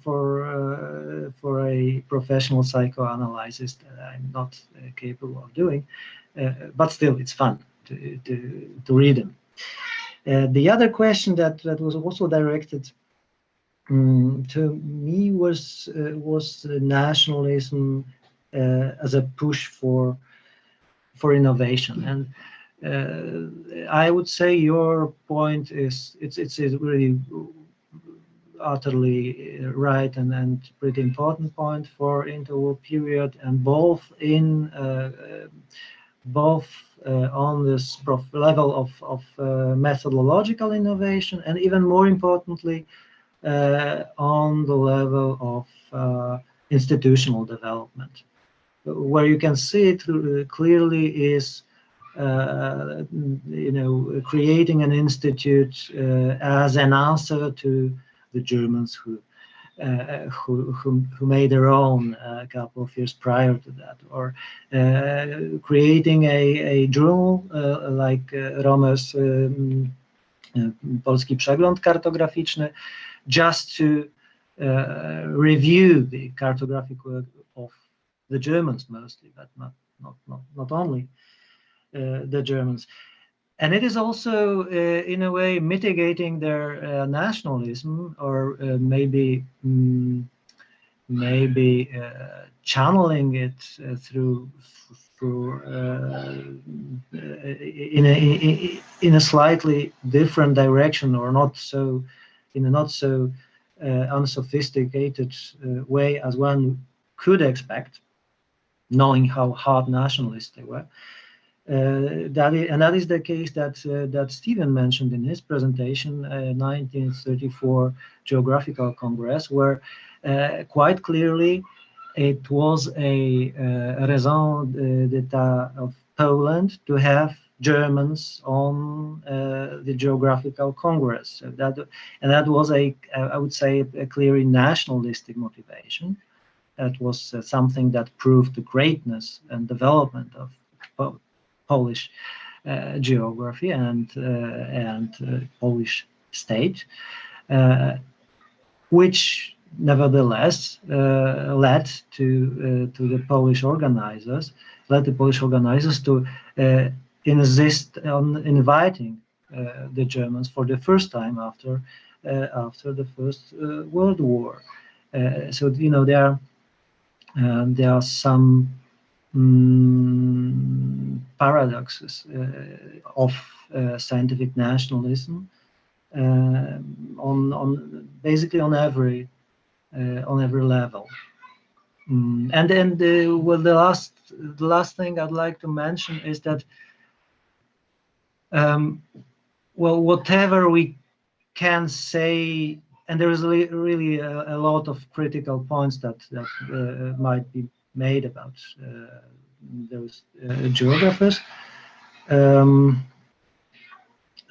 a a professional psychoanalyst. I'm not capable of doing, but still, it's fun to read them. The other question that was also directed to me was nationalism as a push for innovation, and I would say your point is it's a really utterly right and pretty important point for interwar period, and both on this level of methodological innovation, and even more importantly on the level of institutional development. Where you can see it clearly is creating an institute as an answer to the Germans who made their own a couple of years prior to that, or creating a journal like Romer's Polski Przegląd Kartograficzny, just to review the cartographic work of the Germans mostly, but not only the Germans. And it is also, in a way, mitigating their nationalism, or maybe channeling it through in a slightly different direction, or not so unsophisticated way as one could expect, knowing how hard nationalists they were. That is the case that Steven mentioned in his presentation, 1934 Geographical Congress, where quite clearly it was a raison d'etat of Poland to have Germans on the Geographical Congress. So that was I would say a clearly nationalistic motivation. That was something that proved the greatness and development of Polish geography and Polish state, which nevertheless led the Polish organizers to insist on inviting the Germans for the first time after the First World War. So there are some paradoxes of scientific nationalism basically on every level. And then the last thing I'd like to mention is that whatever we can say, and there is really a lot of critical points that might be made about those geographers.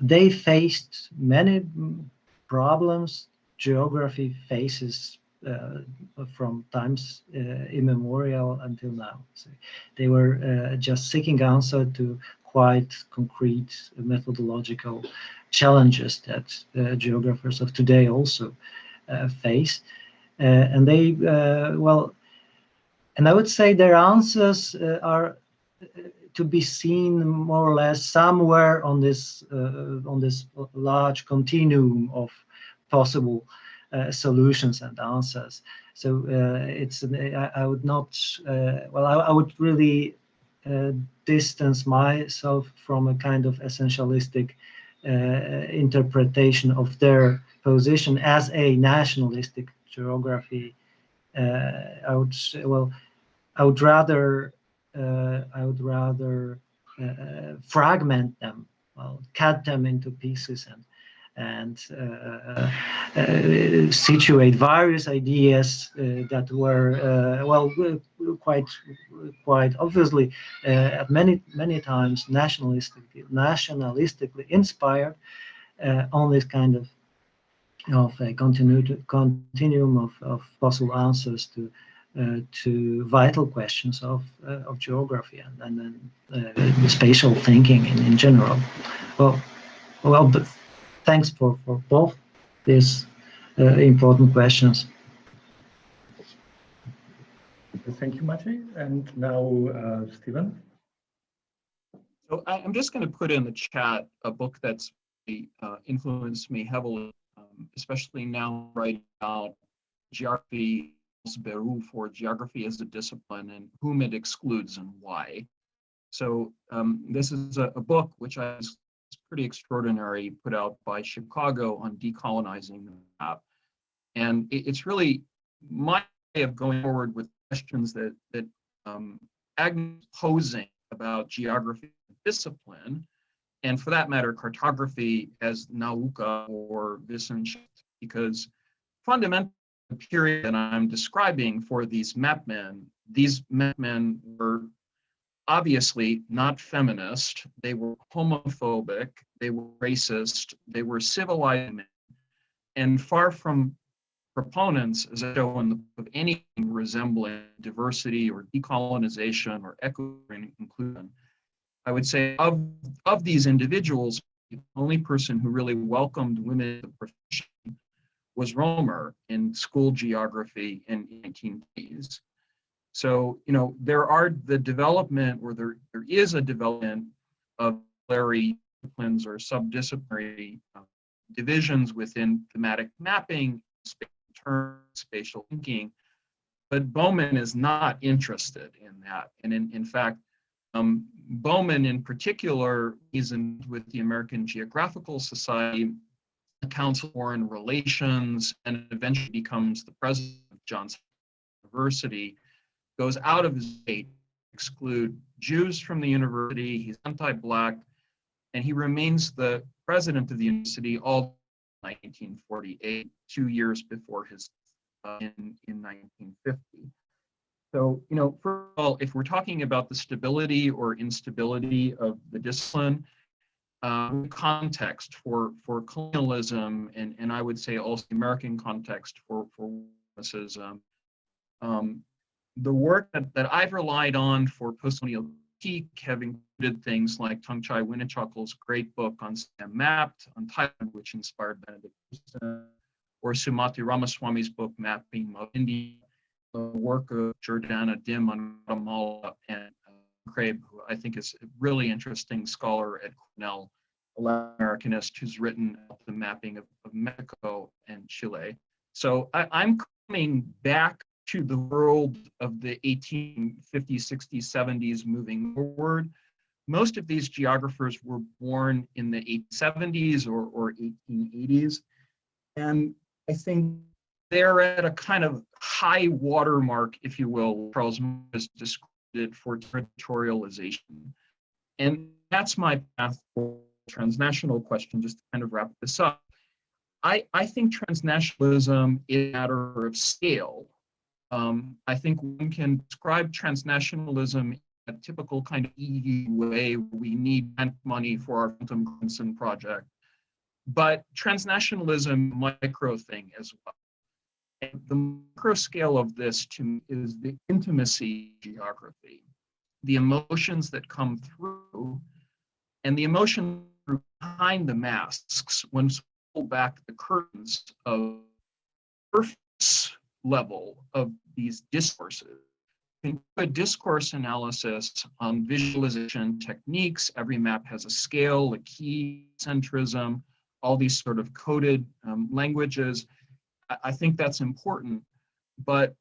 They faced many problems geography faces from times immemorial until now. So they were just seeking answer to quite concrete methodological challenges that geographers of today also face, and they and I would say their answers are to be seen more or less somewhere on this large continuum of possible solutions and answers. So I would not I would really distance myself from a kind of essentialistic interpretation of their position as a nationalistic geography. I would rather fragment them, cut them into pieces, and situate various ideas that were quite obviously many times nationalistically inspired on this kind of a continuum of possible answers to vital questions of geography and spatial thinking in general. But thanks for both these important questions. Thank you, Maciej. And now, Steven. So I'm just going to put in the chat a book that's influenced me heavily, especially now writing about geography as beruf, or geography as a discipline, and whom it excludes and why. So this is a book which is pretty extraordinary, put out by Chicago on decolonizing the map. And it's really my way of going forward with questions that Agnes posing about geography as a discipline, and for that matter, cartography as Nauka or Wissenschaft, because fundamentally the period that I'm describing for these mapmen were obviously not feminist, they were homophobic, they were racist, they were civilized men, and far from proponents, as I show in the book, of anything resembling diversity or decolonization or equity and inclusion. I would say of these individuals, the only person who really welcomed women in the profession was Romer in school geography in the 1980s. So, you know, there is a development of disciplines or subdisciplinary divisions within thematic mapping, spatial thinking, but Bowman is not interested in that. And in fact, Bowman in particular reasoned with the American Geographical Society, the Council of Foreign Relations, and eventually becomes the president of Johns University, goes out of his way to exclude Jews from the university. He's anti-Black, and he remains the president of the university all 1948, 2 years before his in 1950. So, you know, first of all, if we're talking about the stability or instability of the discipline, context for colonialism, and I would say also American context for racism, the work that I've relied on for postcolonial critique have included things like Tongchai Winnichuckle's great book on Sam Mapped, Untitled, which inspired Benedict Houston, or Sumati Ramaswamy's book Mapping of India, the work of Jordana Dim on Guatemala, and Crabe, who I think is a really interesting scholar at Cornell, a Latin Americanist who's written about the mapping of Mexico and Chile. So I'm coming back to the world of the 1850s, 60s, 70s moving forward. Most of these geographers were born in the 1870s or 1880s. And I think they're at a kind of high watermark, if you will, Charles has described it, for territorialization. And that's my path for transnational question, just to kind of wrap this up. I think transnationalism is a matter of scale. I think one can describe transnationalism in a typical kind of EU way. We need grant money for our Phantom Grinson project, but transnationalism, micro thing as well. And the micro scale of this to me is the intimacy geography, the emotions that come through, and the emotion behind the masks when we pull back the curtains of surface level of these discourses. In a discourse analysis on visualization techniques, every map has a scale, a key, centrism, all these sort of coded languages. I think that's important, but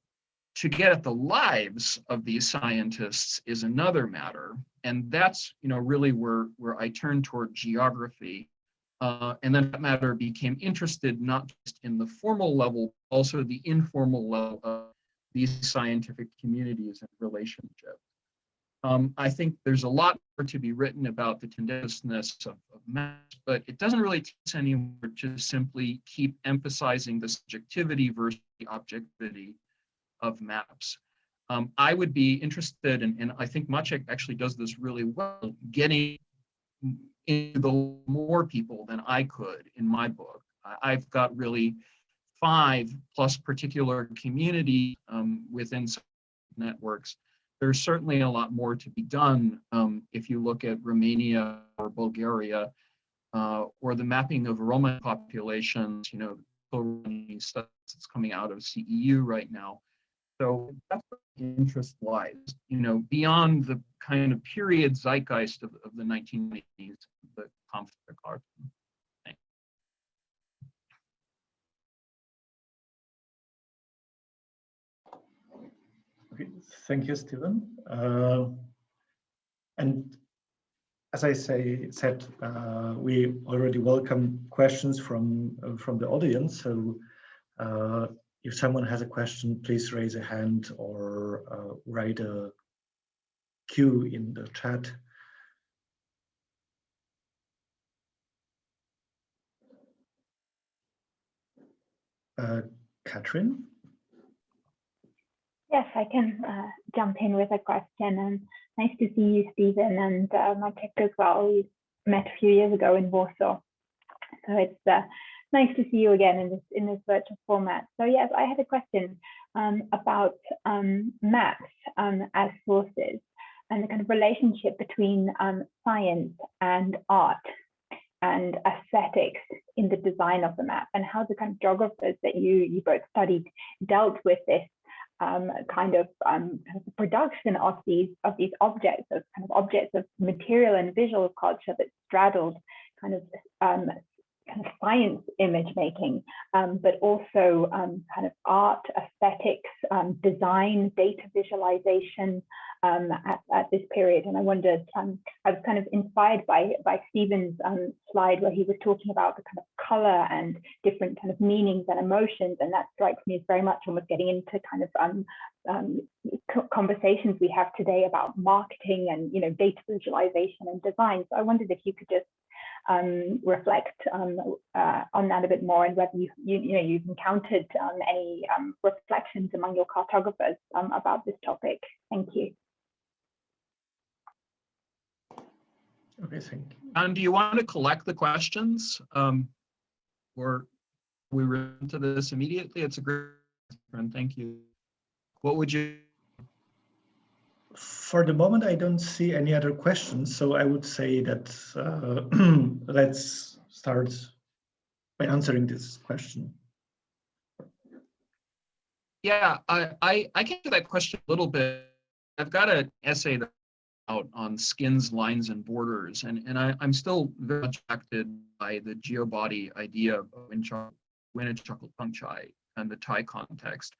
to get at the lives of these scientists is another matter. And that's, you know, really where I turned toward geography. And then that matter became interested not just in the formal level, also the informal level of these scientific communities and relationships. I think there's a lot more to be written about the tendentiousness of maps, but it doesn't really take us anywhere to simply keep emphasizing the subjectivity versus the objectivity of maps. I would be interested, and I think Maciej actually does this really well, getting into the more people than I could in my book. I've got really 5 plus particular community within networks. There's certainly a lot more to be done if you look at Romania or Bulgaria or the mapping of Roma populations, you know, stuff that's coming out of CEU right now. So that's where the interest lies, beyond the kind of period zeitgeist of the 1980s, the conflict art. Okay, thank you, Steven. And as I said, we already welcome questions from the audience. So if someone has a question, please raise a hand or write a Q in the chat. Katrin? Yes, I can jump in with a question. And nice to see you, Steven, and Maciej as well. We met a few years ago in Warsaw, so it's nice to see you again in this virtual format. So yes, I had a question about maps as sources and the kind of relationship between science and art and aesthetics in the design of the map, and how the kind of geographers that you both studied dealt with this kind of production of these objects, as kind of objects of material and visual culture that straddled kind of science image making, but also kind of art, aesthetics, design, data visualization at this period. And I wondered, I was kind of inspired by Steven's slide where he was talking about the kind of color and different kind of meanings and emotions, and that strikes me as very much almost getting into kind of conversations we have today about marketing and data visualization and design. So I wondered if you could just reflect on that a bit more, and whether you've encountered any reflections among your cartographers about this topic. Thank you. Okay, thank you. And do you want to collect the questions, or we run into this immediately? It's a great question. Thank you. What would you? For the moment, I don't see any other questions, so I would say that let's start by answering this question. Yeah, I can answer that question a little bit. I've got an essay out on skins, lines, and borders, and I'm still very much attracted by the geobody idea of Winnichoqlutungchai and the Thai context.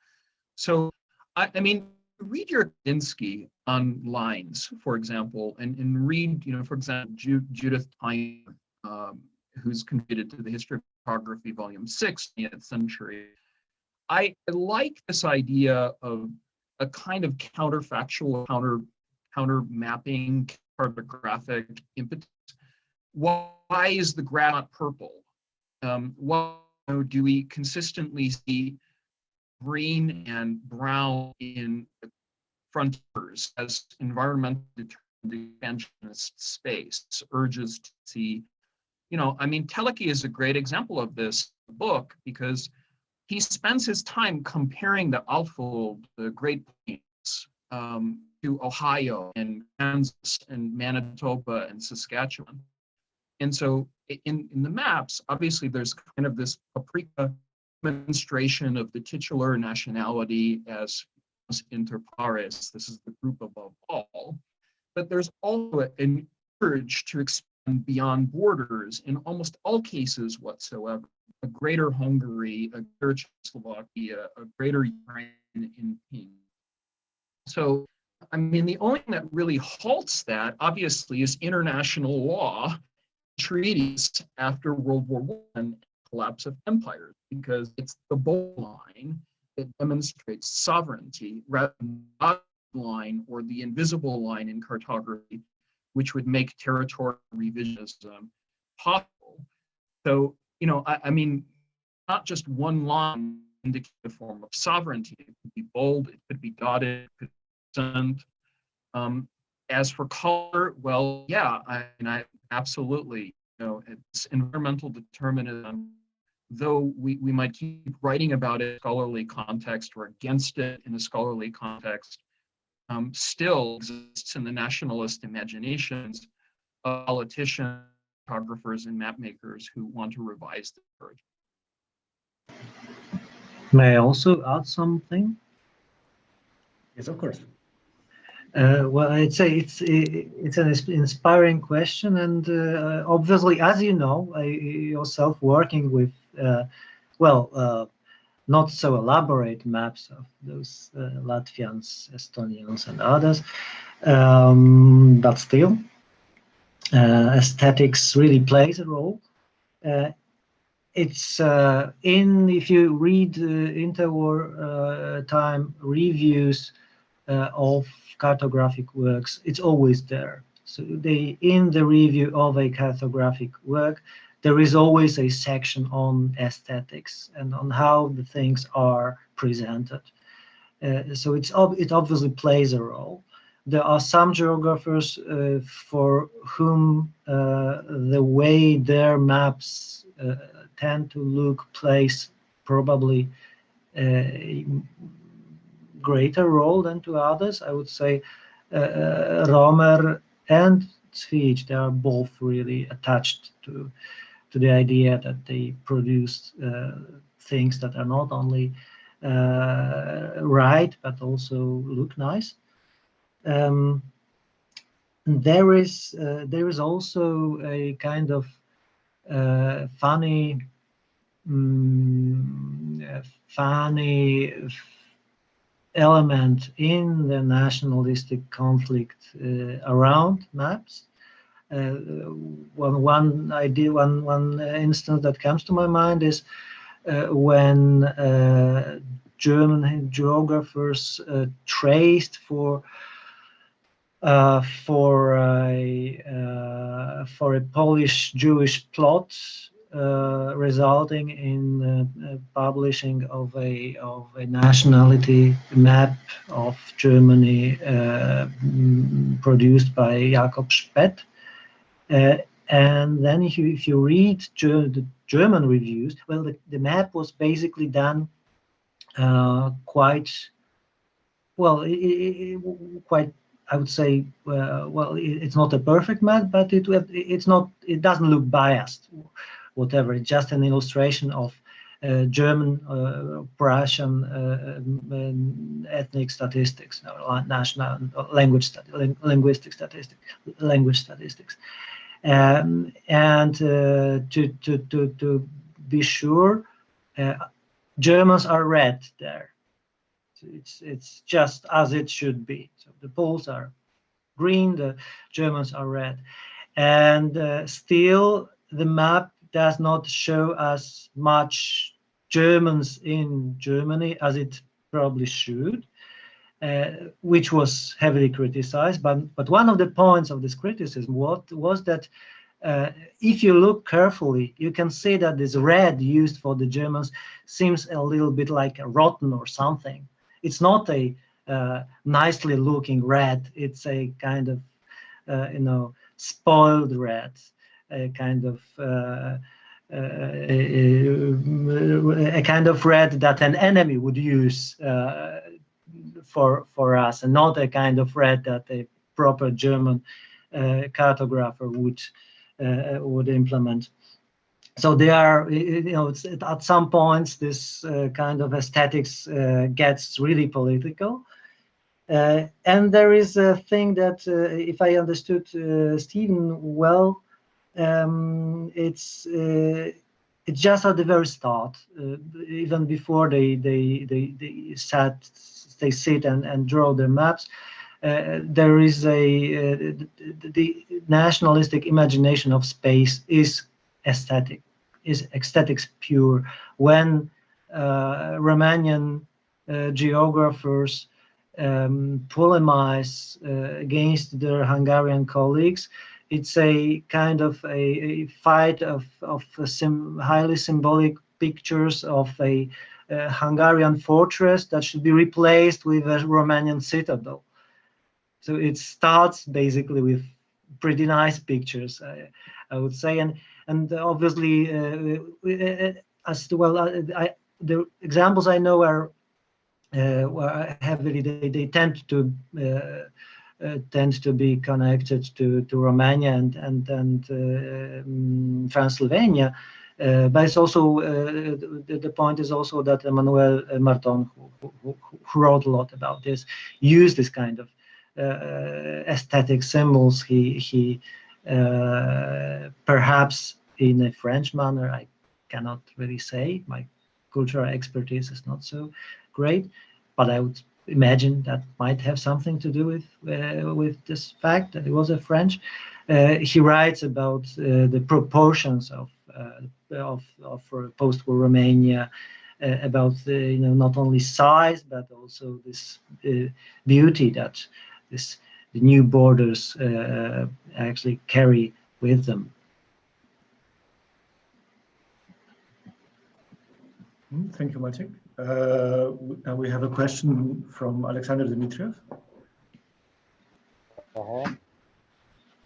So, I mean, read your Kandinsky on lines, for example, and read, for example, Judith Tyner, who's contributed to the History of Cartography, Volume 6, 20th century. I like this idea of a kind of counterfactual, counter mapping, cartographic impetus. Why is the grass not purple? Why do we consistently see green and brown in frontiers as environmental expansionist space, urges to see, I mean, Teleki is a great example of this book, because he spends his time comparing the outfield, the Great Plains, to Ohio and Kansas and Manitoba and Saskatchewan. And so in the maps, obviously there's kind of this paprika demonstration of the titular nationality as inter pares, this is the group above all, but there's also an urge to expand beyond borders in almost all cases whatsoever. A greater Hungary, a greater Czechoslovakia, a greater Ukraine in pink. So, I mean, the only thing that really halts that, obviously, is international law, treaties after World War I and collapse of empires, because it's the bold line that demonstrates sovereignty rather than the line or the invisible line in cartography, which would make territorial revisionism possible. So, I mean, not just one line indicate a form of sovereignty. It could be bold, it could be dotted, it could be accent. As for color, well, yeah, I absolutely, it's environmental determinism. Though we might keep writing about it in a scholarly context or against it in a scholarly context, still exists in the nationalist imaginations of politicians, cartographers, and map makers who want to revise the narrative. May I also add something? Yes, of course. Well, I'd say it's an inspiring question, and obviously, as you know, yourself working with not so elaborate maps of those Latvians, Estonians, and others, but still, aesthetics really plays a role. It's if you read interwar time reviews of cartographic works, it's always there. So in the review of a cartographic work, there is always a section on aesthetics and on how the things are presented. So it obviously plays a role. There are some geographers for whom the way their maps tend to look plays probably a greater role than to others. I would say Romer and Zwick, they are both really attached to the idea that they produce things that are not only right but also look nice. There is also a kind of funny element in the nationalistic conflict around maps. One instance that comes to my mind is when German geographers traced for a Polish Jewish plot, resulting in publishing of a nationality map of Germany produced by Jakob Speth. And then if you read the German reviews, well, the map was basically done quite well. Quite, I would say, well, it's not a perfect map, but it doesn't look biased, whatever. It's just an illustration of German, Prussian ethnic statistics, national linguistic statistics, language statistics. And to be sure, Germans are red there. So it's just as it should be. So the Poles are green, the Germans are red, and still the map does not show as much Germans in Germany as it probably should. Which was heavily criticized, but one of the points of this criticism was that if you look carefully, you can see that this red used for the Germans seems a little bit like a rotten or something. It's not a nicely looking red. It's a kind of spoiled red, a kind of red that an enemy would use for us, and not a kind of red that a proper German cartographer would implement. So they are, at some points this kind of aesthetics gets really political, and there is a thing that, if I understood Steven well, it's just at the very start, even before they sit and draw their maps. There is the nationalistic imagination of space is aesthetics pure. When Romanian geographers polemize against their Hungarian colleagues, it's a kind of a fight of highly symbolic pictures of a Hungarian fortress that should be replaced with a Romanian citadel. So it starts basically with pretty nice pictures, I would say, and obviously as well, the examples I know are heavily they tend to be connected to Romania and Transylvania. But it's also the point is also that Emmanuel Marton, who wrote a lot about this, used this kind of aesthetic symbols. He perhaps in a French manner, I cannot really say. My cultural expertise is not so great, but I would imagine that might have something to do with this fact that he was a French. He writes about the proportions of post-war Romania, about the, not only size but also this beauty that the new borders actually carry with them. Thank you, Maciej. Now we have a question from Alexander Dmitriev.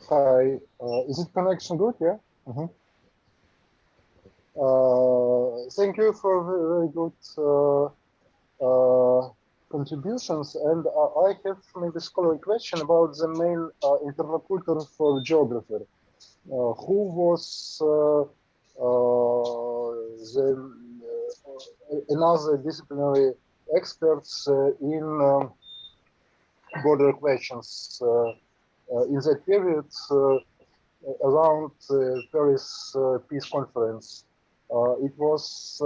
Hi, is it connection good? Yeah. Thank you for very good contributions, and I have maybe scholarly question about the main interlocutor for geographer, who was another disciplinary experts in border questions in that period around Paris Peace Conference. It was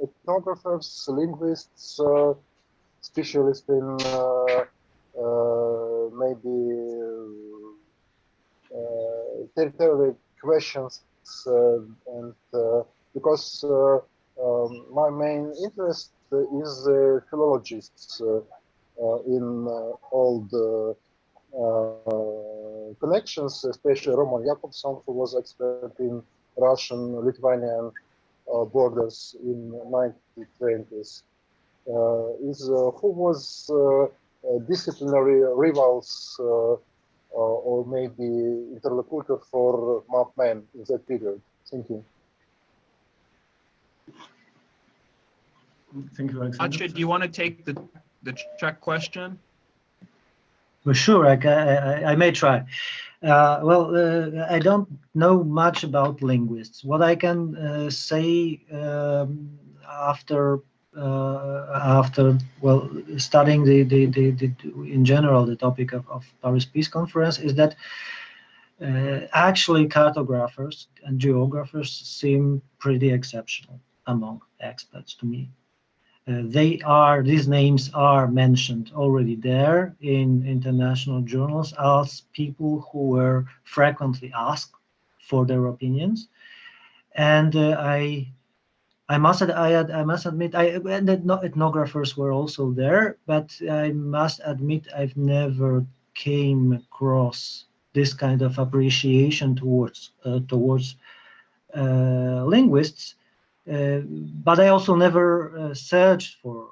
ethnographers, linguists, specialists in maybe territorial questions, and because my main interest is philologists in all the connections, especially Roman Jakobson, who was expert in Russian, Lithuanian borders in 1920s. Who was disciplinary rivals or maybe interlocutor for Markman in that period. Thank you. Thank you, Alexander. Maciej, do you want to take the Czech question? Well, sure, I may try. I don't know much about linguists. What I can say after studying in general the topic of Paris Peace Conference is that actually cartographers and geographers seem pretty exceptional among experts to me. These names are mentioned already there in international journals as people who were frequently asked for their opinions, and I must admit, ethnographers were also there, but I must admit I've never came across this kind of appreciation towards linguists. But I also never searched for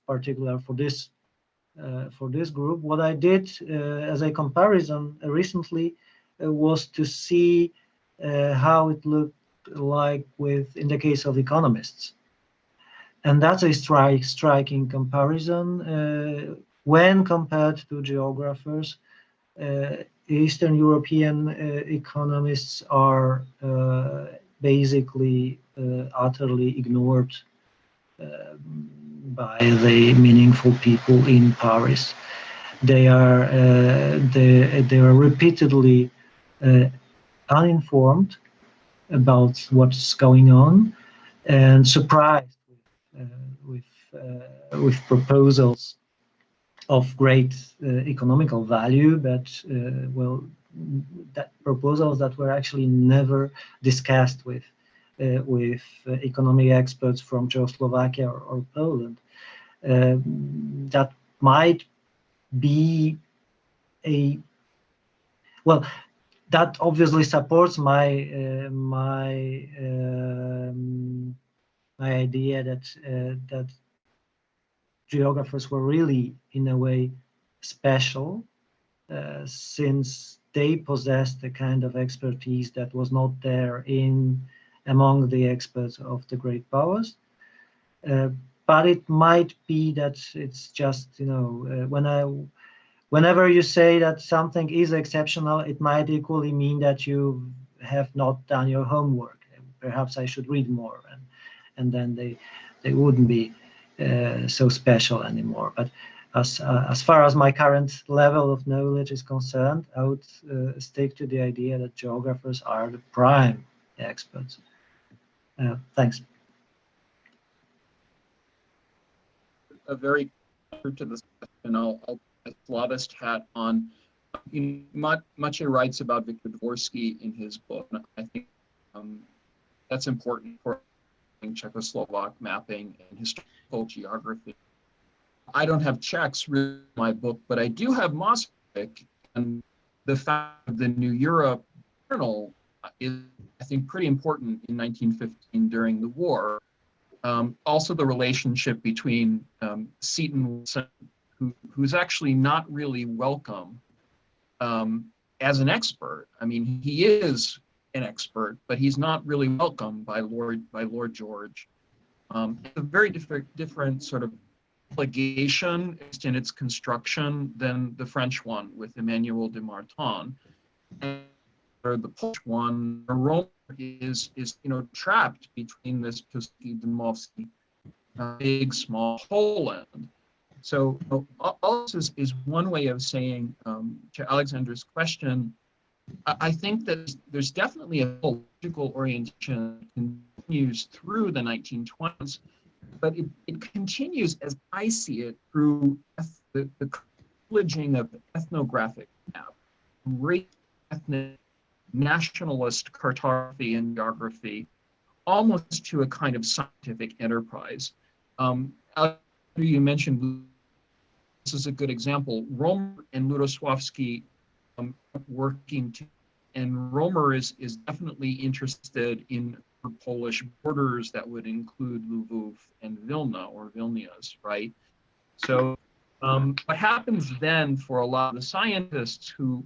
particular for this group. What I did as a comparison recently was to see how it looked like in the case of economists, and that's a striking comparison when compared to geographers. Eastern European economists are basically utterly ignored by the meaningful people in Paris. They are repeatedly uninformed about what's going on and surprised with proposals of great economical value, but that proposals that were actually never discussed with economic experts from Czechoslovakia or Poland. That might be that obviously supports my idea that geographers were really, in a way, special, since they possessed a kind of expertise that was not there among the experts of the great powers. But it might be that it's just, whenever you say that something is exceptional, it might equally mean that you have not done your homework. perhaps I should read more, and then they wouldn't be so special anymore. But as far as my current level of knowledge is concerned, I would stick to the idea that geographers are the prime experts. Thanks. A very to this question, I'll put a Slavist hat on. Maciej writes about Viktor Dvorsky in his book. I think that's important for Czechoslovak mapping and historical geography. I don't have Czechs really in my book, but I do have Maastricht, and the fact of the New Europe journal is, I think, pretty important in 1915 during the war. Also the relationship between Seton Wilson, who's actually not really welcome as an expert. I mean, he is an expert, but he's not really welcome by Lord George. It's a very different sort of legation in its construction than the French one with Emmanuel de Martin. And the Polish one, Rome is trapped between this Piłsudski-Dmowski big small Poland. So all this is one way of saying to Alexander's question. I think that there's definitely a political orientation that continues through the 1920s, but it continues, as I see it, through the privileging of ethnographic map, great ethnic nationalist cartography and geography, almost to a kind of scientific enterprise. You mentioned, this is a good example, Romer and Ludosławski working to, and Romer is definitely interested in Polish borders that would include Lwów and Vilna or Vilnius, right? So what happens then for a lot of the scientists who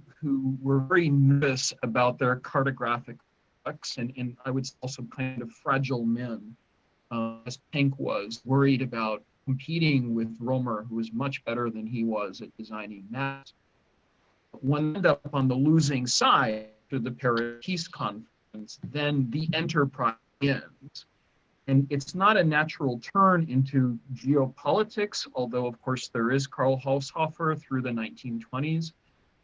were very nervous about their cartographic books, and I would say also kind of fragile men, as Penck was, worried about competing with Romer, who was much better than he was at designing maps. One ended up on the losing side after the Paris Peace Conference, then the enterprise ends. And it's not a natural turn into geopolitics, although of course there is Karl Haushofer through the 1920s.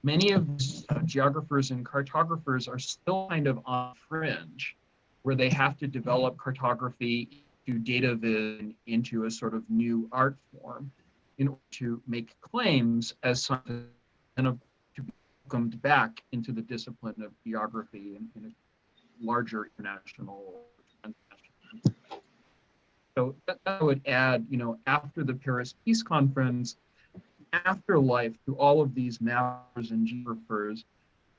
Many of these geographers and cartographers are still kind of on fringe, where they have to develop cartography to data viz into a sort of new art form in order to make claims as something and to be welcomed back into the discipline of geography in a larger international. So that would add, after the Paris Peace Conference, afterlife to all of these mappers and geographers.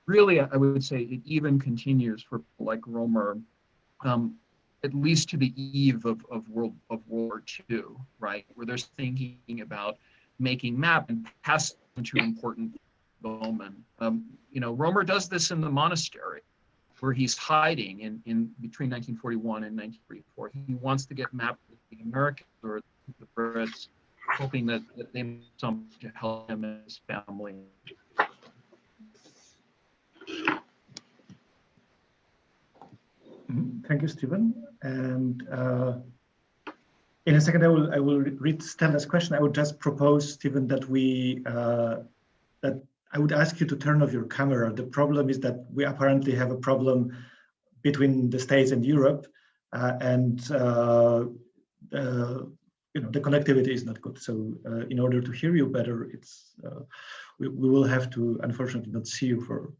Really, I would say it even continues for people like Romer, at least to the eve of World War II, right? Where they're thinking about making map and pass them to important bowmen. Romer does this in the monastery, where he's hiding in between 1941 and 1944. He wants to get mapped with the Americans or the Brits, hoping that they may some to help him and his family. Thank you, Steven. And in a second, I will read Stella's question. I would just propose, Steven, that that I would ask you to turn off your camera. The problem is that we apparently have a problem between the States and Europe, and the connectivity is not good. So in order to hear you better, we will have to unfortunately not see you for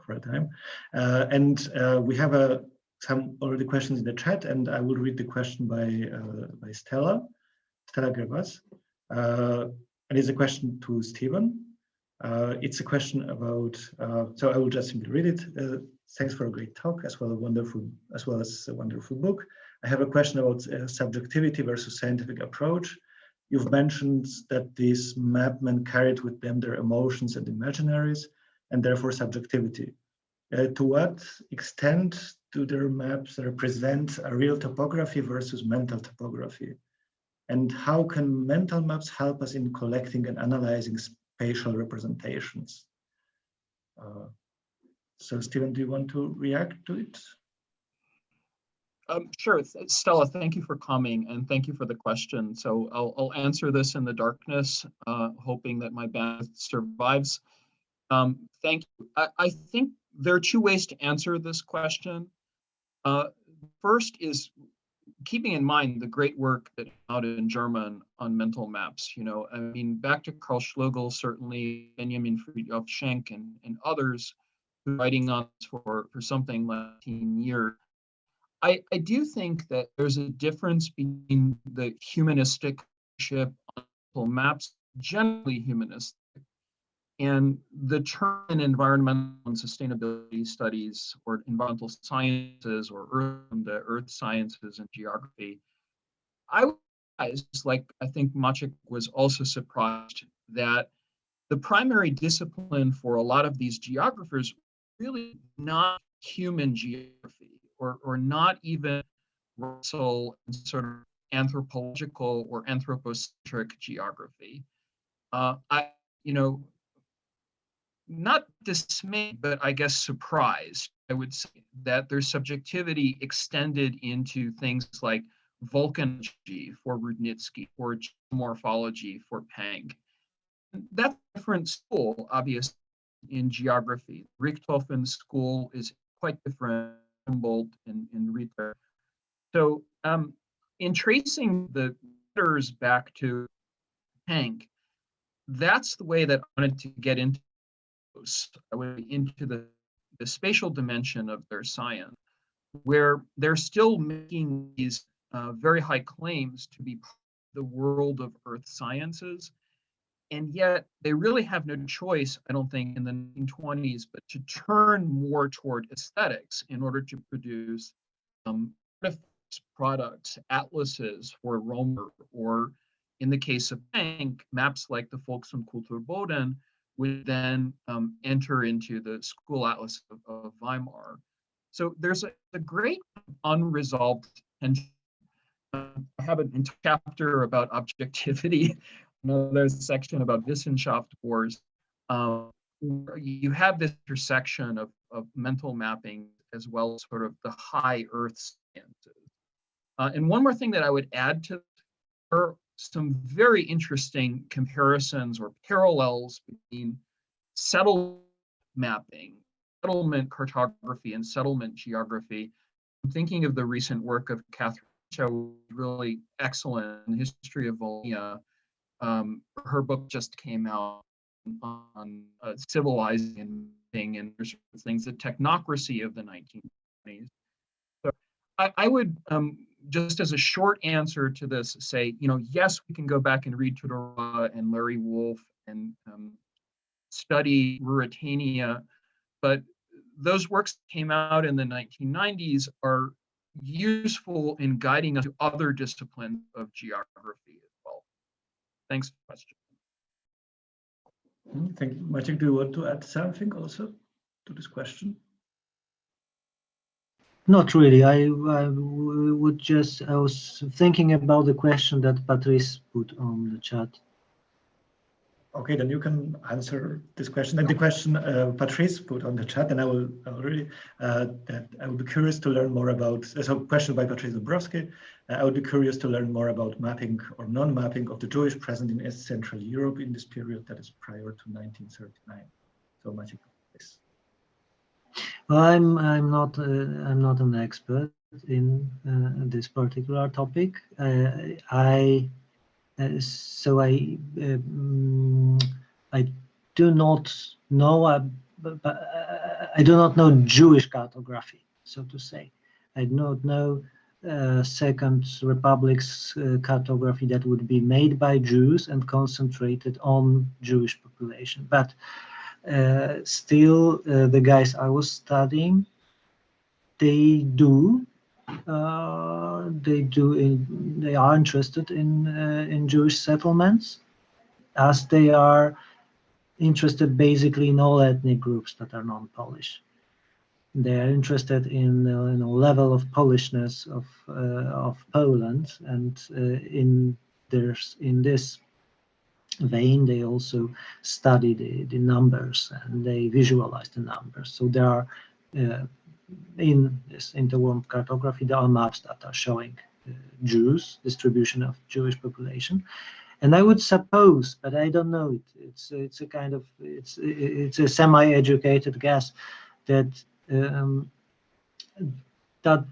a time. And we have some already questions in the chat, and I will read the question by Stella Grevas. And it's a question to Steven. It's a question about, so I will just simply read it. Thanks for a great talk, as well as a wonderful book. I have a question about subjectivity versus scientific approach. You've mentioned that these mapmen carried with them their emotions and imaginaries, and therefore subjectivity. To what extent do their maps represent a real topography versus mental topography? And how can mental maps help us in collecting and analyzing spatial representations? So Steven, do you want to react to it? Sure, Stella, thank you for coming and thank you for the question. So I'll answer this in the darkness, hoping that my bandwidth survives. Thank you. I think there are two ways to answer this question. First is keeping in mind the great work that out in German on mental maps. You know, I mean, back to Karl Schlögl, certainly Benjamin Friedrich Schenk and others who are writing on this for something like 10 years. I do think that there's a difference between the humanistic ship on mental maps, generally humanistic, and the term in environmental and sustainability studies or environmental sciences or earth sciences and geography. I was like, I think Maciej was also surprised that the primary discipline for a lot of these geographers really not human geography or not even Russell sort of anthropological or anthropocentric geography. Not dismayed, but I guess surprised, I would say, that their subjectivity extended into things like volcanology for Rudnitsky or geomorphology for Pang. That's a different school, obviously, in geography. Richthofen school is quite different from Humboldt and Ritter. So in tracing the letters back to Pang, that's the way that I wanted to get into the spatial dimension of their science, where they're still making these very high claims to be part of the world of earth sciences. And yet they really have no choice, I don't think, in the 1920s, but to turn more toward aesthetics in order to produce products, atlases for Romer, or in the case of Pang, maps like the Volks- und Kulturboden would then enter into the school atlas of Weimar. So there's a great unresolved tension. I have a chapter about objectivity. There's a section about Wissenschaft wars. You have this intersection of mental mapping as well as sort of the high earth sciences. And one more thing that I would add to are some very interesting comparisons or parallels between settlement mapping, settlement cartography, and settlement geography. I'm thinking of the recent work of Catherine, which was really excellent in the history of Volhynia. Her book just came out on civilizing and things, the technocracy of the 1920s. So I would, just as a short answer to this, say, yes, we can go back and read Tudor and Larry Wolff and study Ruritania, but those works that came out in the 1990s are useful in guiding us to other disciplines of geography as well. Thanks for the question. Thank you. Maciej, do you want to add something also to this question? Not really. I was thinking about the question that Patrice put on the chat. Okay, then you can answer this question. And the question Patrice put on the chat, and I will be curious to learn more about. There's a question by Patrice Dąbrowski. I would be curious to learn more about mapping or non-mapping of the Jewish present in East Central Europe in this period that is prior to 1939. So, Maciej, please. Well, I'm not an expert in this particular topic. I do not know. I do not know Jewish cartography, so to say. I do not know Second Republic's cartography that would be made by Jews and concentrated on Jewish population. But still, the guys I was studying, they are interested in Jewish settlements, as they are interested basically in all ethnic groups that are non-Polish. They are interested in the level of Polishness of Poland, and in this vein, they also study the numbers and they visualize the numbers. So there are in this interwar cartography, there are maps that are showing Jews, distribution of Jewish population. And I would suppose, but I don't know, it's a kind of, it's a semi-educated guess that that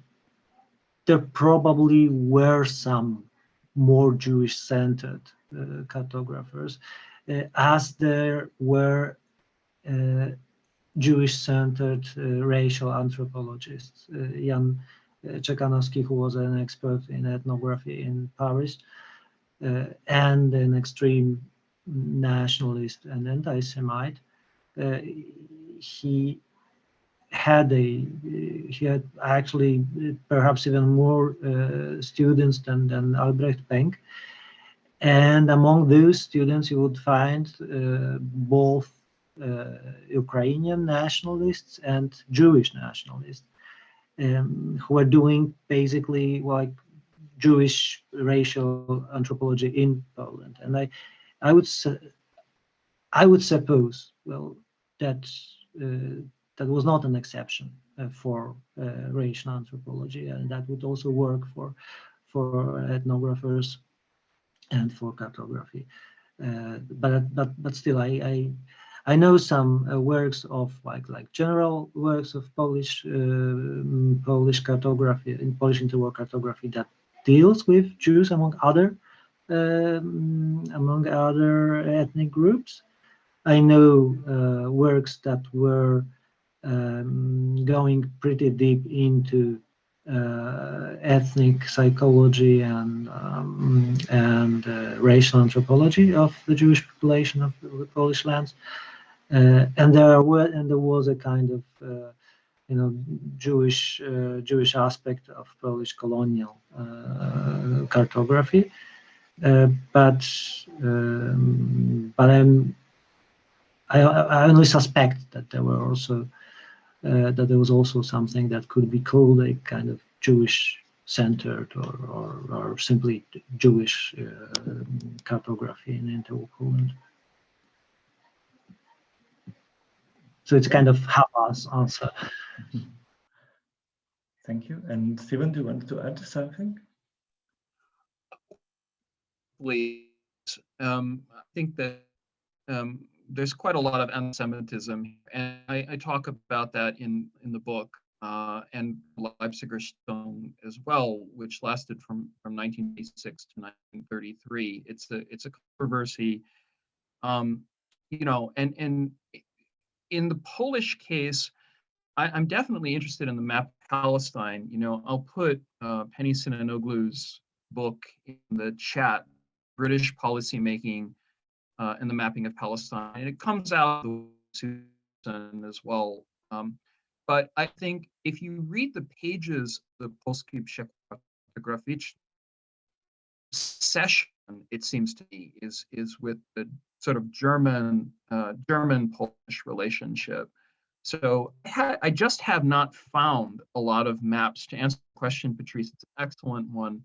there probably were some more Jewish-centered cartographers, as there were Jewish-centered racial anthropologists. Jan Jakanowski, who was an expert in ethnography in Paris, and an extreme nationalist and anti-Semite, he had actually perhaps even more students than Albrecht Penck, and among those students you would find both Ukrainian nationalists and Jewish nationalists, who are doing basically like Jewish racial anthropology in Poland. And I would suppose, well, that that was not an exception for racial anthropology, and that would also work for ethnographers and for cartography. But still, I know some works of like general works of Polish cartography, in Polish interwar cartography, that deals with Jews among other ethnic groups. I know works that were going pretty deep into ethnic psychology and racial anthropology of the Jewish population of the Polish lands, and there was a kind of Jewish aspect of Polish colonial cartography, but I only suspect that there were also that there was also something that could be called a kind of Jewish-centered or simply Jewish cartography in interwar Poland. So it's kind of half-ass answer. Thank you. And Steven, do you want to add something? I think that there's quite a lot of anti-Semitism, and I talk about that in the book, and Leipziger Stone as well, which lasted from 1986 to 1933. It's a controversy, and in the Polish case, I'm definitely interested in the map of Palestine. I'll put Penny Sinanoglu's book in the chat, British Policymaking and the Mapping of Palestine, and it comes out as well. But I think if you read the pages of the Polski Cartographic session, it seems to me, is with the sort of German-Polish relationship. So I just have not found a lot of maps. To answer the question, Patrice, it's an excellent one,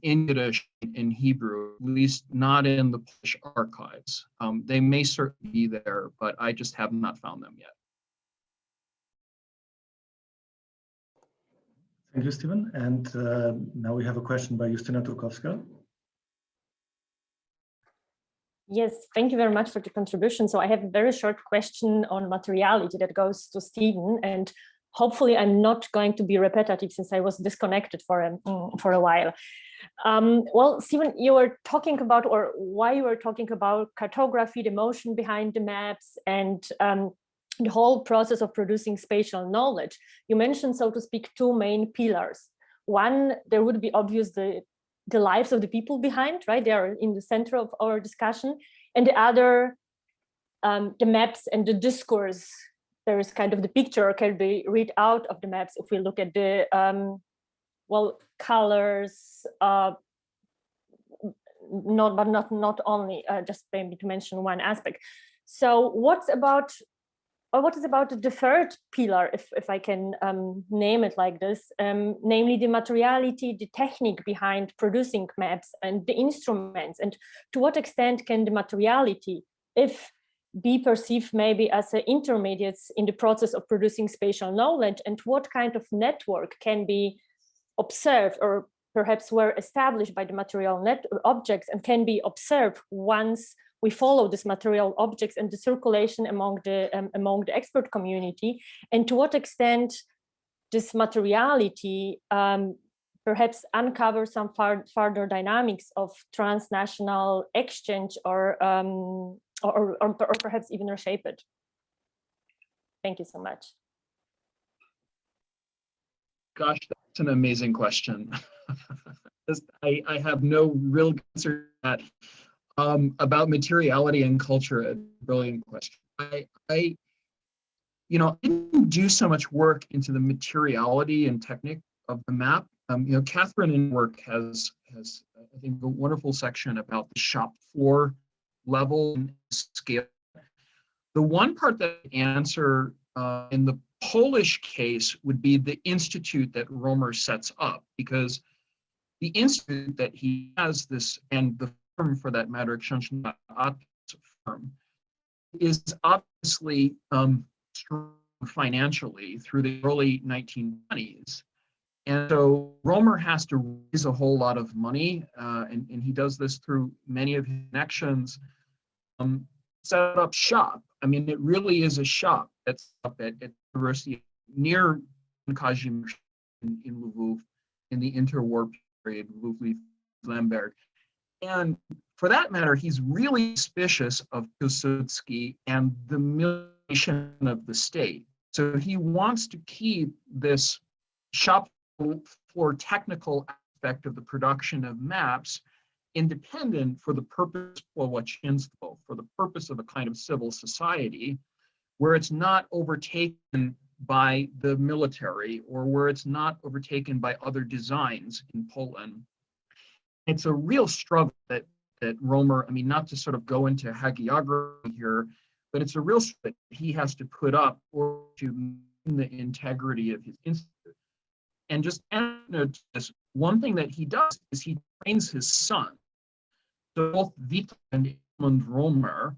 in Yiddish, in Hebrew, at least not in the Polish archives. They may certainly be there, but I just have not found them yet. Thank you, Steven. And now we have a question by Justyna Turkowska. Yes, thank you very much for the contribution. So I have a very short question on materiality that goes to Steven, and hopefully I'm not going to be repetitive since I was disconnected for a while. Well, Steven, you were talking about, or why you were talking about cartography, the motion behind the maps, and the whole process of producing spatial knowledge. You mentioned, so to speak, two main pillars. One, there would be obvious the lives of the people behind, right? They are in the center of our discussion. And the other, the maps and the discourse. There is kind of the picture can be read out of the maps if we look at the, well, colors, not only, just maybe to mention one aspect. So what is about the third pillar, if I can name it like this, namely the materiality, the technique behind producing maps and the instruments, and to what extent can the materiality, if be perceived maybe as intermediates in the process of producing spatial knowledge, and what kind of network can be observed or perhaps were established by the material objects and can be observed once we follow these material objects and the circulation among the expert community, and to what extent this materiality perhaps uncover some further dynamics of transnational exchange or perhaps even reshape it. Thank you so much. Gosh, that's an amazing question. I have no real answer to that. About materiality and culture, a brilliant question. I didn't do so much work into the materiality and technique of the map. Catherine in work has I think a wonderful section about the shop floor level and scale. The one part that I answer in the Polish case would be the institute that Romer sets up, because the institute that he has this, and the firm for that matter, firm, is obviously strong financially through the early 1920s. And so Romer has to raise a whole lot of money, and he does this through many of his connections, set up shop. I mean, it really is a shop that's up at the university near Kazimierz in Lwów in the interwar period, Lwów-Lemberg. And for that matter, he's really suspicious of Piłsudski and the mutilation of the state. So he wants to keep this shop floor technical aspect of the production of maps independent for the purpose for the purpose of a kind of civil society where it's not overtaken by the military or where it's not overtaken by other designs in Poland. It's a real struggle that Romer, I mean, not to sort of go into hagiography here, but it's a real struggle that he has to put up or to maintain the integrity of his institute. And just this, one thing that he does is he trains his son. So both Vita and Edmund Romer,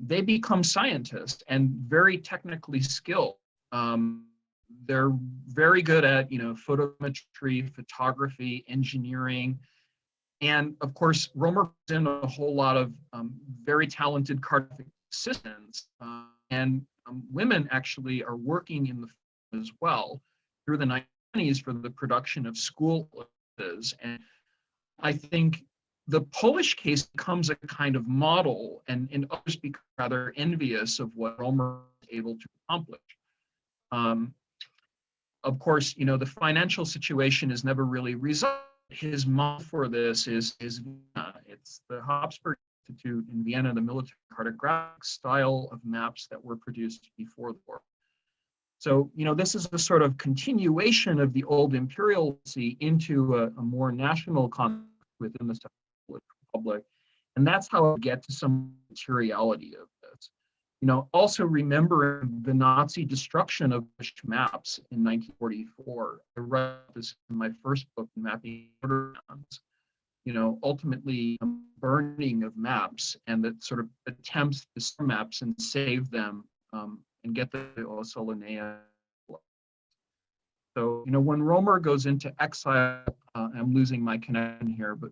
they become scientists and very technically skilled. They're very good at, photometry, photography, engineering. And of course, Romer puts in a whole lot of very talented cartographic assistants. And women actually are working in the field as well through the 1990s for the production of school quizzes. And I think the Polish case becomes a kind of model, and others become rather envious of what Romer was able to accomplish. Of course, the financial situation is never really resolved. His model for this is Vienna. It's the Habsburg Institute in Vienna, the military cartographic style of maps that were produced before the war. So, this is a sort of continuation of the old imperialcy into a more national context within the Polish Republic. And that's how I get to some materiality of this. Also remembering the Nazi destruction of Polish maps in 1944. I wrote this in my first book, Mapping Borderlands. Ultimately burning of maps and that sort of attempts to store maps and save them and get the Osolonea. So, when Romer goes into exile, I'm losing my connection here, but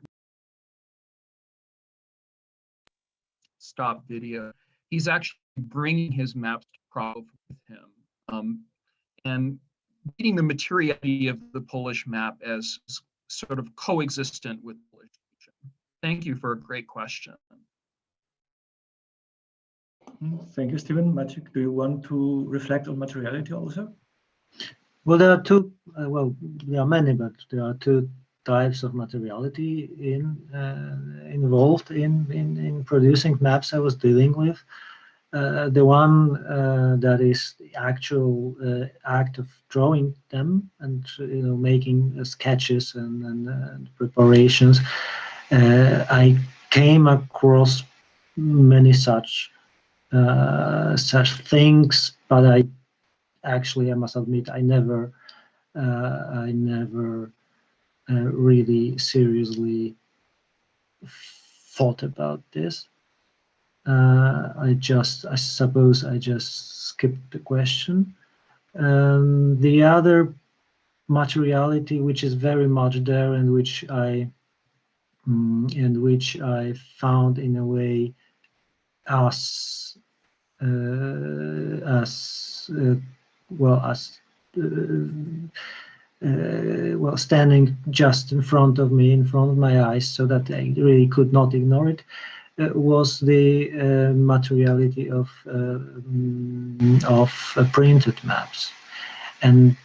stop video. He's actually bringing his maps to Prague with him and reading the materiality of the Polish map as sort of coexistent with Polish tradition. Thank you for a great question. Thank you, Steven. Maciej, do you want to reflect on materiality also? Well, there are two, there are many, but there are two types of materiality involved in producing maps I was dealing with. The one that is the actual act of drawing them and making sketches and preparations. I came across many such things, but I must admit I never really seriously thought about this. I suppose I just skipped the question. The other materiality, which is very much there, and which I found in a way as standing just in front of me, in front of my eyes, so that I really could not ignore it, was the materiality of printed maps. And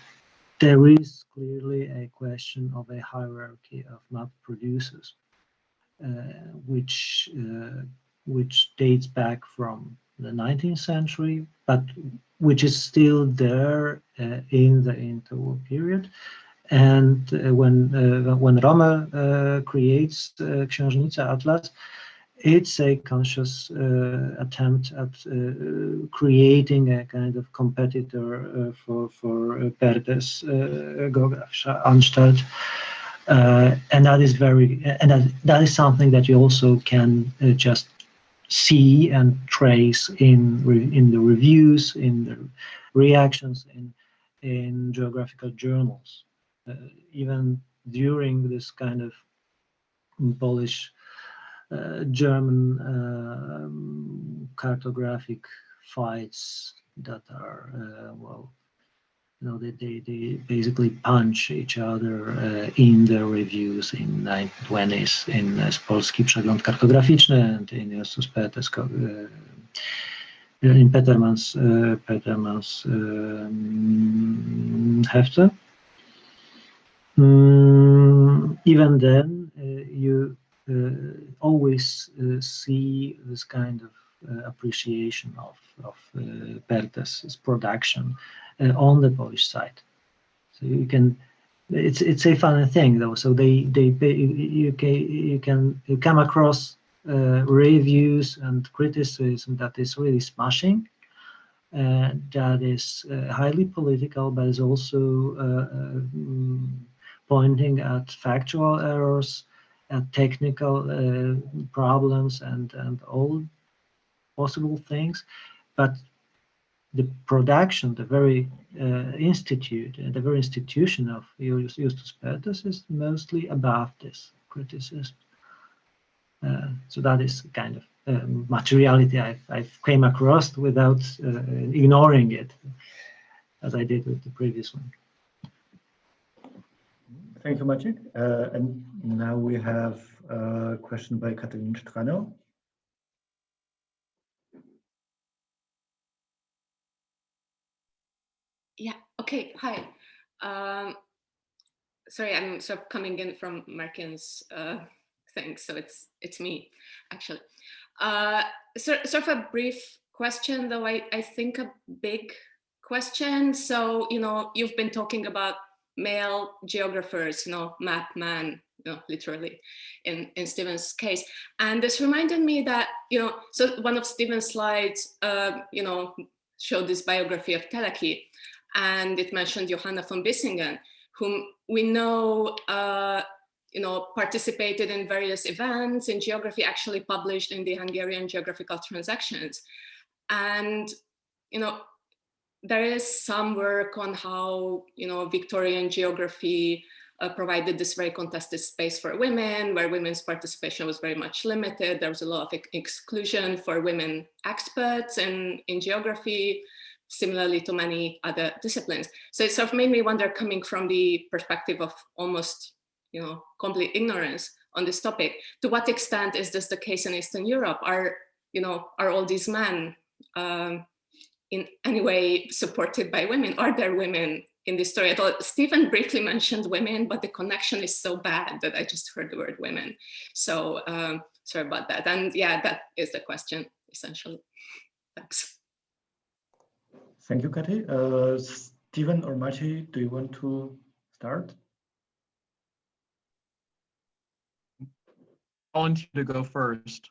there is clearly a question of a hierarchy of map producers, which dates back from the 19th century, but which is still there in the interwar period. And when Romer creates Książnica Atlas, it's a conscious attempt at creating a kind of competitor for Perthes' Geographische Anstalt, and that is that is something that you also can just see and trace in the reviews, in the reactions, in geographical journals, even during this kind of Polish German cartographic fights that are they basically punch each other in their reviews in 1920s in Polski Przegląd Kartograficzny and in Justus Perthes in Peterman's Hefte. Even then, you always see this kind of appreciation of Perthes' production on the Polish side. So you can, it's a funny thing though. So you come across reviews and criticism that is really smashing, that is highly political, but is also pointing at factual errors, at technical problems, and all possible things. But the production, the very institution of Justus Perthes is mostly above this criticism. So that is kind of materiality I've came across without ignoring it, as I did with the previous one. Thank you, Maciej. And now we have a question by Katalin Strano. Yeah, okay, hi. Sorry, I'm sort of coming in from Markin's thing, so it's me, actually. Sort of a brief question, though I think a big question. So, you've been talking about male geographers, map man, literally in Steven's case. And this reminded me that, so one of Steven's slides, showed this biography of Teleki, and it mentioned Johanna von Bissingen, whom we know, participated in various events in geography, actually published in the Hungarian Geographical Transactions. And, there is some work on how, Victorian geography provided this very contested space for women, where women's participation was very much limited. There was a lot of exclusion for women experts in geography, similarly to many other disciplines. So it sort of made me wonder, coming from the perspective of almost, complete ignorance on this topic, to what extent is this the case in Eastern Europe? Are all these men in any way supported by women? Are there women in this story at all? Stephen briefly mentioned women, but the connection is so bad that I just heard the word women. So sorry about that. And yeah, that is the question, essentially. Thanks. Thank you, Kati. Steven or Maciej, do you want to start? Volunteer to go first.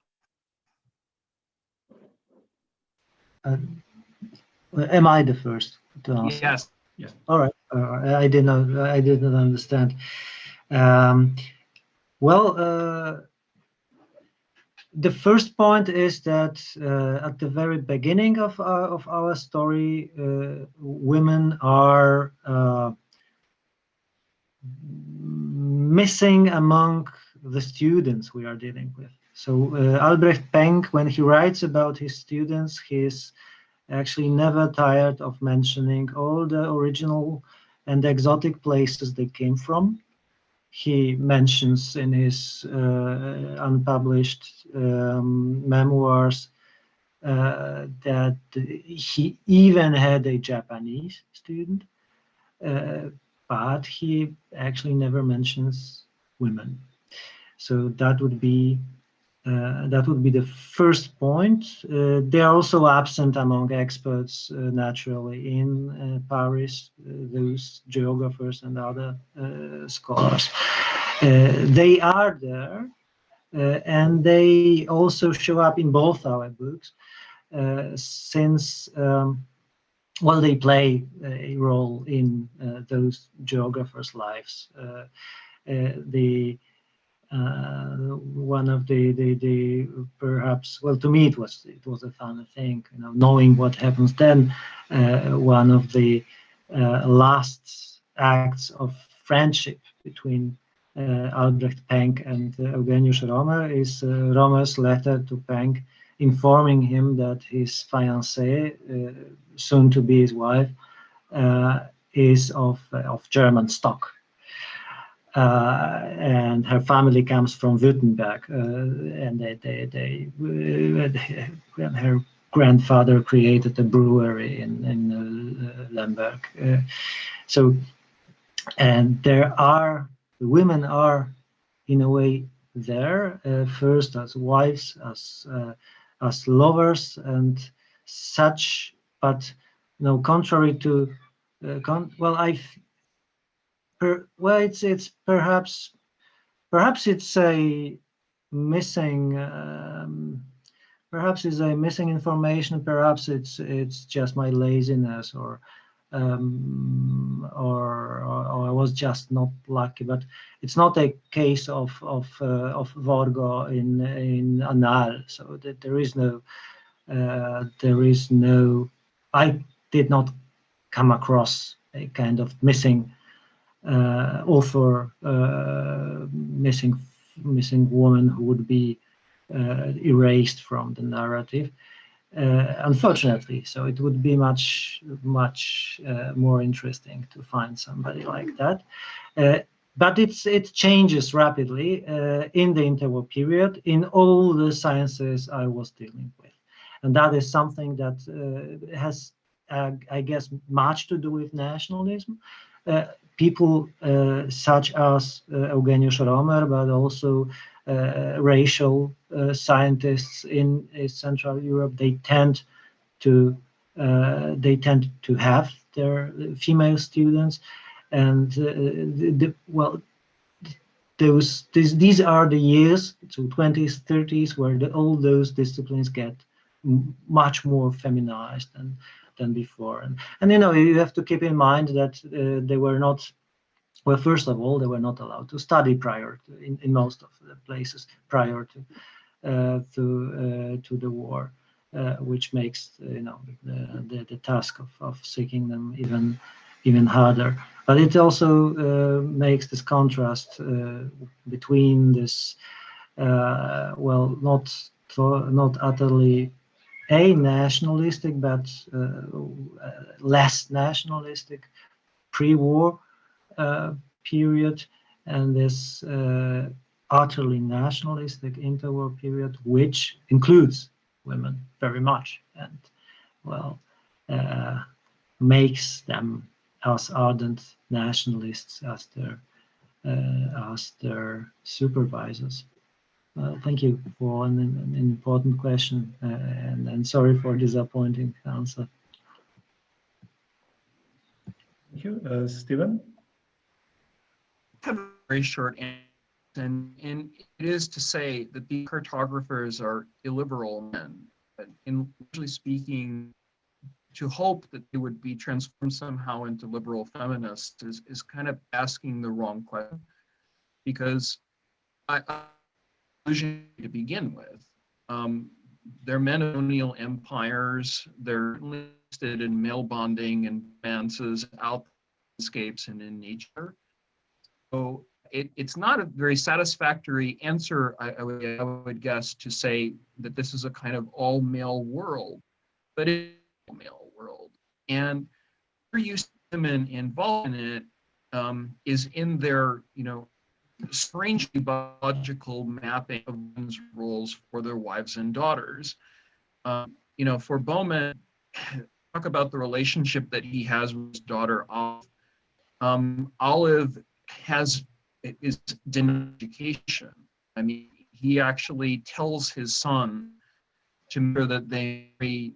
Am I the first to answer? Yes. Yes. All right. I did not understand. Well, the first point is that at the very beginning of our story, women are missing among the students we are dealing with. So Albrecht Penck, when he writes about his students, he's actually never tired of mentioning all the original and exotic places they came from. He mentions in his unpublished memoirs that he even had a Japanese student, but he actually never mentions women. So that would be the first point. They are also absent among experts naturally in Paris, those geographers and other scholars. They are there, and they also show up in both our books, since well, they play a role in those geographers' lives. One of the perhaps, well, to me it was a fun thing, you know, knowing what happens then. One of the last acts of friendship between Albrecht Penck and Eugeniusz Romer is Romer's letter to Penck informing him that his fiancée, soon to be his wife, is of German stock. And her family comes from Württemberg, and her grandfather created a brewery in Lemberg. So, and the women are in a way there, first as wives, as lovers and such, but no, contrary to it's perhaps it's a missing perhaps it's a missing information, perhaps it's just my laziness, or I was just not lucky, but it's not a case of Vorgo in Annal, so that there is no I did not come across a kind of missing author, missing woman who would be erased from the narrative, unfortunately. So it would be much more interesting to find somebody like that. But it changes rapidly in the interwar period in all the sciences I was dealing with, and that is something that has, I guess, much to do with nationalism. People such as Eugeniusz Romer, but also racial scientists in Central Europe, they tend to have their female students, and these are the years, so 20s, 30s, where all those disciplines get much more feminized than before, and you know, you have to keep in mind that they were not, well, first of all, they were not allowed to study prior to, in most of the places prior to the war, which makes the task of seeking them even harder. But it also makes this contrast between this not utterly nationalistic, but less nationalistic pre-war period, and this utterly nationalistic interwar period, which includes women very much, and makes them as ardent nationalists as their supervisors. Thank you for an important question, and sorry for disappointing answer. Thank you. Steven? I have a very short answer, and it is to say that the cartographers are illiberal men. But largely speaking, to hope that they would be transformed somehow into liberal feminists is kind of asking the wrong question, because I to begin with, They're men of colonial empires. They're listed in male bonding and romances, landscapes, and in nature. So it's not a very satisfactory answer, I would guess, to say that this is a kind of all-male world, but it's an all-male world. And where you see women involved in it is in their, strangely biological mapping of women's roles for their wives and daughters. For Bowman, talk about the relationship that he has with his daughter Olive. Olive is denied education. I mean, he actually tells his son to make sure that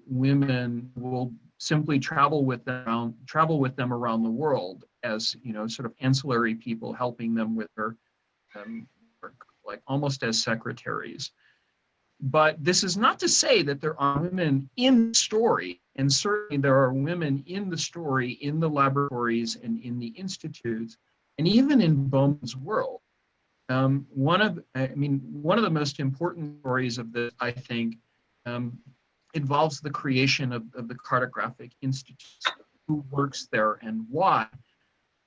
women will simply travel with them around the world as, sort of ancillary people helping them with their work, like almost as secretaries. But this is not to say that there are women in the story, and certainly there are women in the story, in the laboratories and in the institutes, and even in Bowman's world. One of the most important stories of this, I think, involves the creation of the Cartographic Institute, who works there and why.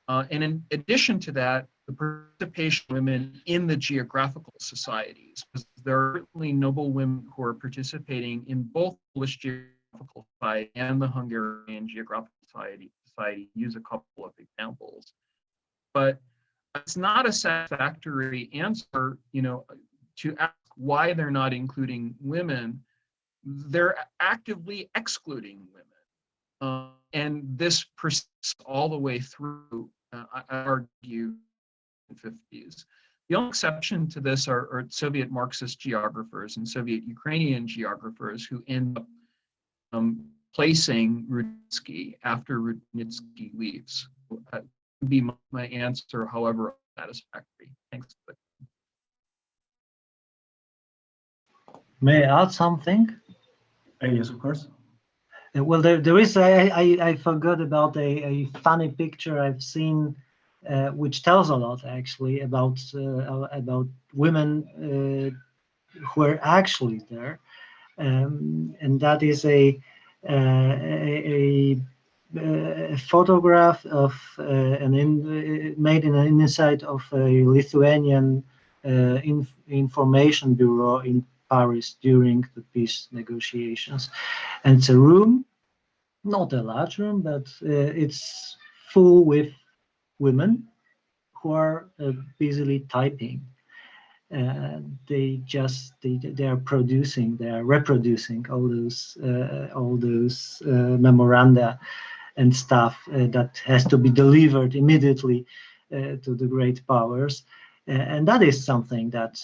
And in addition to that, the participation of women in the geographical societies, because there are certainly noble women who are participating in both the Polish Geographical Society and the Hungarian Geographical Society. Use a couple of examples. But it's not a satisfactory answer, to ask why they're not including women. They're actively excluding women. And this persists all the way through, I argue, the 50s. The only exception to this are Soviet Marxist geographers and Soviet Ukrainian geographers who end up placing Rudnitsky after Rudnitsky leaves. That would be my answer, however satisfactory. Thanks. May I add something? Yes, of course. Well, there is, I forgot about a funny picture I've seen, which tells a lot actually about women who are actually there, and that is a photograph of made in an inside of a Lithuanian information bureau in Paris during the peace negotiations, and it's a room, not a large room, but it's full with women who are busily typing. They are reproducing all those memoranda and stuff that has to be delivered immediately to the great powers. And that is something that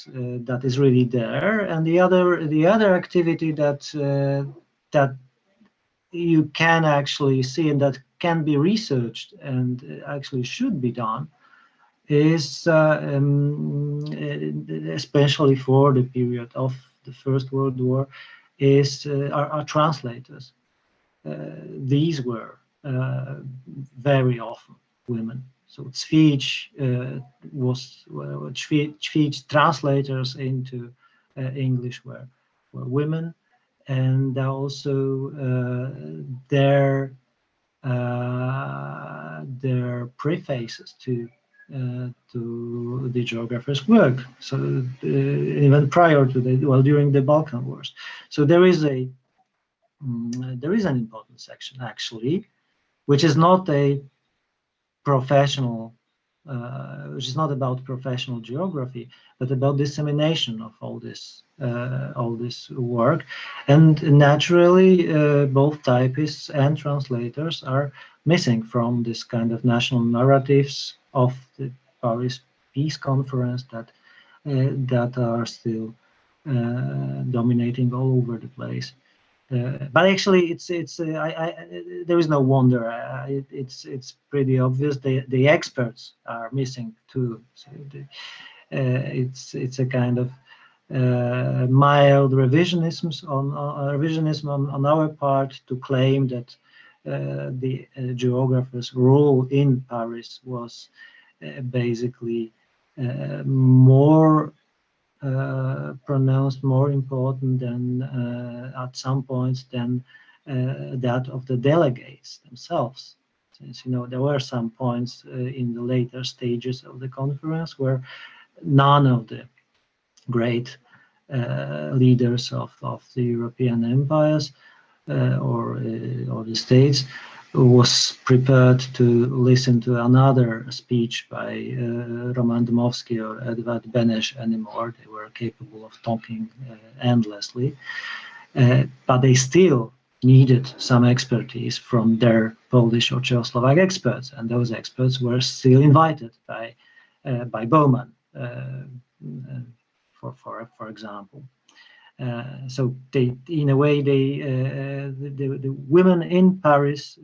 is really there. And the other activity that you can actually see and that can be researched and actually should be done is especially for the period of the First World War are translators. These were very often women. So speech translators into English were women, and also their prefaces to the geographers' work. So even prior to during the Balkan Wars. So there is an important section actually, which is not a professional, which is not about professional geography, but about dissemination of all this work. And naturally, both typists and translators are missing from this kind of national narratives of the Paris Peace Conference that are still dominating all over the place. But actually, there is no wonder. It's pretty obvious. The experts are missing too. So it's a kind of mild revisionism on our part to claim that the geographer's role in Paris was basically more pronounced more important than at some points than that of the delegates themselves. Since there were some points in the later stages of the conference where none of the great leaders of the European empires or the states was prepared to listen to another speech by Roman Dmowski or Edward Beneš anymore. They were capable of talking endlessly, but they still needed some expertise from their Polish or Czechoslovak experts, and those experts were still invited by Bowman, for example. So they, in a way, the women in Paris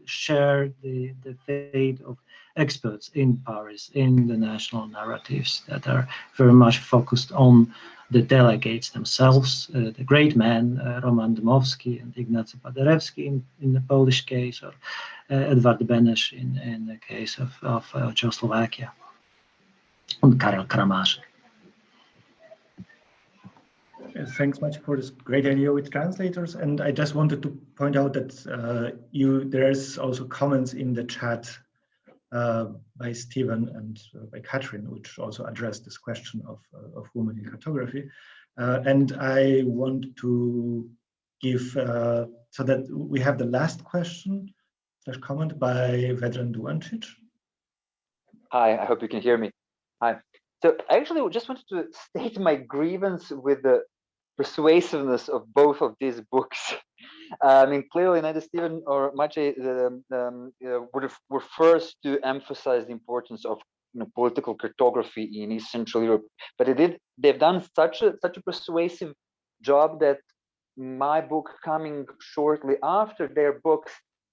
shared the fate of experts in Paris in the national narratives that are very much focused on the delegates themselves, the great men, Roman Dmowski and Ignacy Paderewski in the Polish case, or Edward Beneš in the case of Czechoslovakia, and Karel Kramář. Thanks much for this great idea with translators. And I just wanted to point out that there's also comments in the chat by Steven and by Katrin, which also address this question of women in cartography. And I want to give, so that we have the last question / comment by Vedran Duancic. Hi, I hope you can hear me. Hi. So I actually just wanted to state my grievance with the persuasiveness of both of these books. I mean, clearly neither Steven or Maciej were first to emphasize the importance of political cartography in East Central Europe, but they've done such a persuasive job that my book, coming shortly after their books,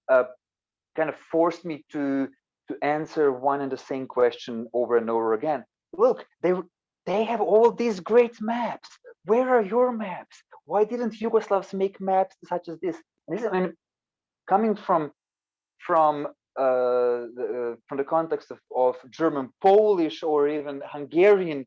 kind of forced me to answer one and the same question over and over again. Look, they have all these great maps. Where are your maps? Why didn't Yugoslavs make maps such as this? And this, I mean, coming from the context of German, Polish, or even Hungarian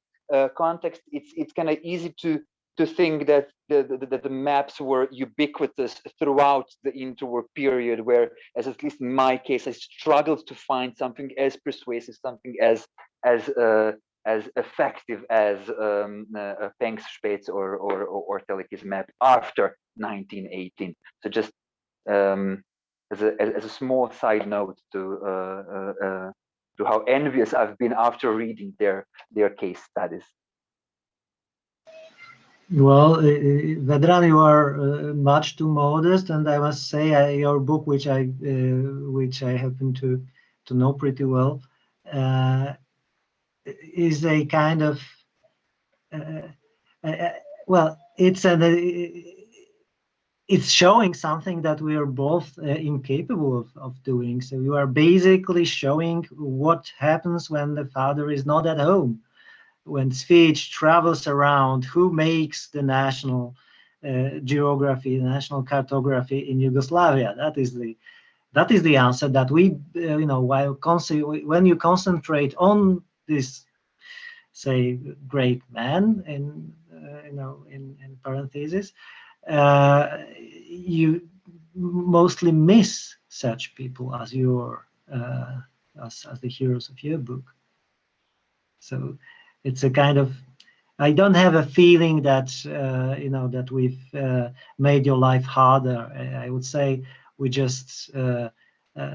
context, it's kind of easy to think that the maps were ubiquitous throughout the interwar period, where, as at least in my case, I struggled to find something as persuasive, something as effective as Pengspät's or Teleki's map after 1918. So just as a small side note to how envious I've been after reading their case studies. Well, Vedran, you are much too modest, and I must say your book, which I happen to know pretty well, is a kind of well, it's showing something that we are both incapable of doing. So you are basically showing what happens when the father is not at home, when speech travels around, who makes the national geography, the national cartography in Yugoslavia. That is the answer that we, when you concentrate on this, say, great man in parentheses, you mostly miss such people as as the heroes of your book. So it's a kind of, I don't have a feeling that that we've made your life harder. I would say we just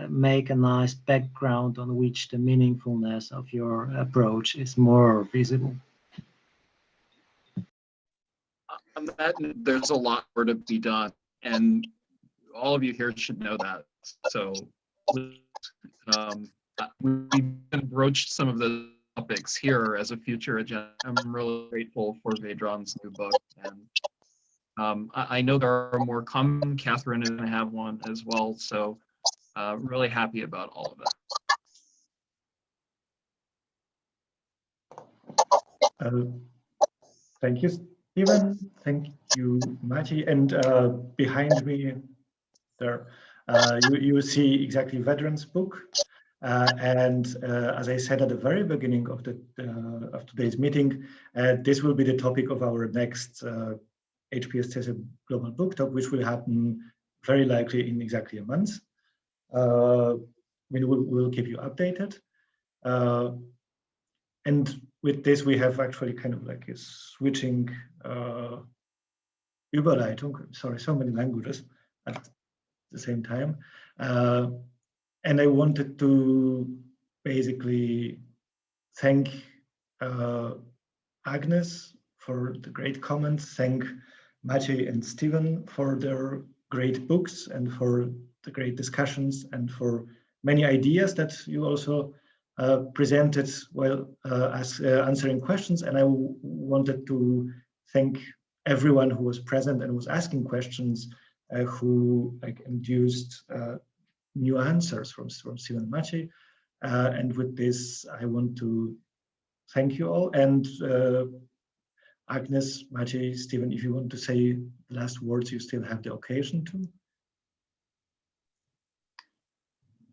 make a nice background on which the meaningfulness of your approach is more visible. On that, there's a lot more to be done, and all of you here should know that. So we've broached some of the topics here as a future agenda. I'm really grateful for Vedran's new book, and I know there are more coming. Catherine is going to have one as well, so really happy about all of that. Thank you, Steven. Thank you, Maciej. And behind me there, you see exactly Vedran's book. As I said at the very beginning of today's meeting, this will be the topic of our next HPS.CESEE Global Book Talk, which will happen very likely in exactly a month. We'll keep you updated. And with this, we have actually kind of like a switching Überleitung, sorry, so many languages at the same time. And I wanted to basically thank Agnes for the great comments, thank Maciej and Steven for their great books and for the great discussions and for many ideas that you also presented while answering questions. And I wanted to thank everyone who was present and was asking questions, who induced new answers from Steven and Maciej. And with this, I want to thank you all. And Agnes, Maciej, Steven, if you want to say the last words, you still have the occasion to.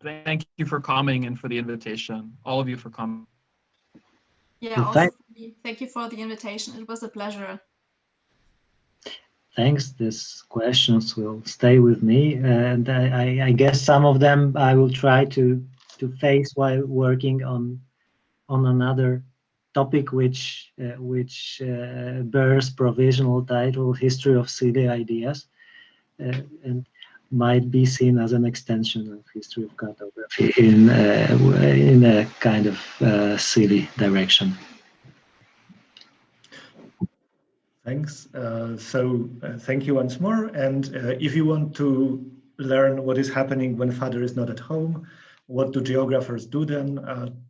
Thank you for coming and for the invitation, all of you for coming. Yeah, also thank you for the invitation. It was a pleasure. Thanks. These questions will stay with me, and I guess some of them I will try to face while working on another topic which bears provisional title "History of Silly Ideas," and might be seen as an extension of history of cartography in a kind of silly direction. Thanks. Thank you once more. And if you want to learn what is happening when Father is not at home, what do geographers do then?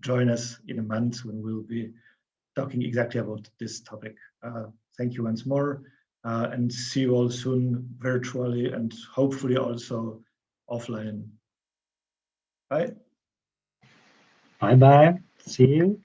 Join us in a month when we'll be talking exactly about this topic. Thank you once more, and see you all soon virtually and hopefully also offline. Bye. Bye-bye. See you.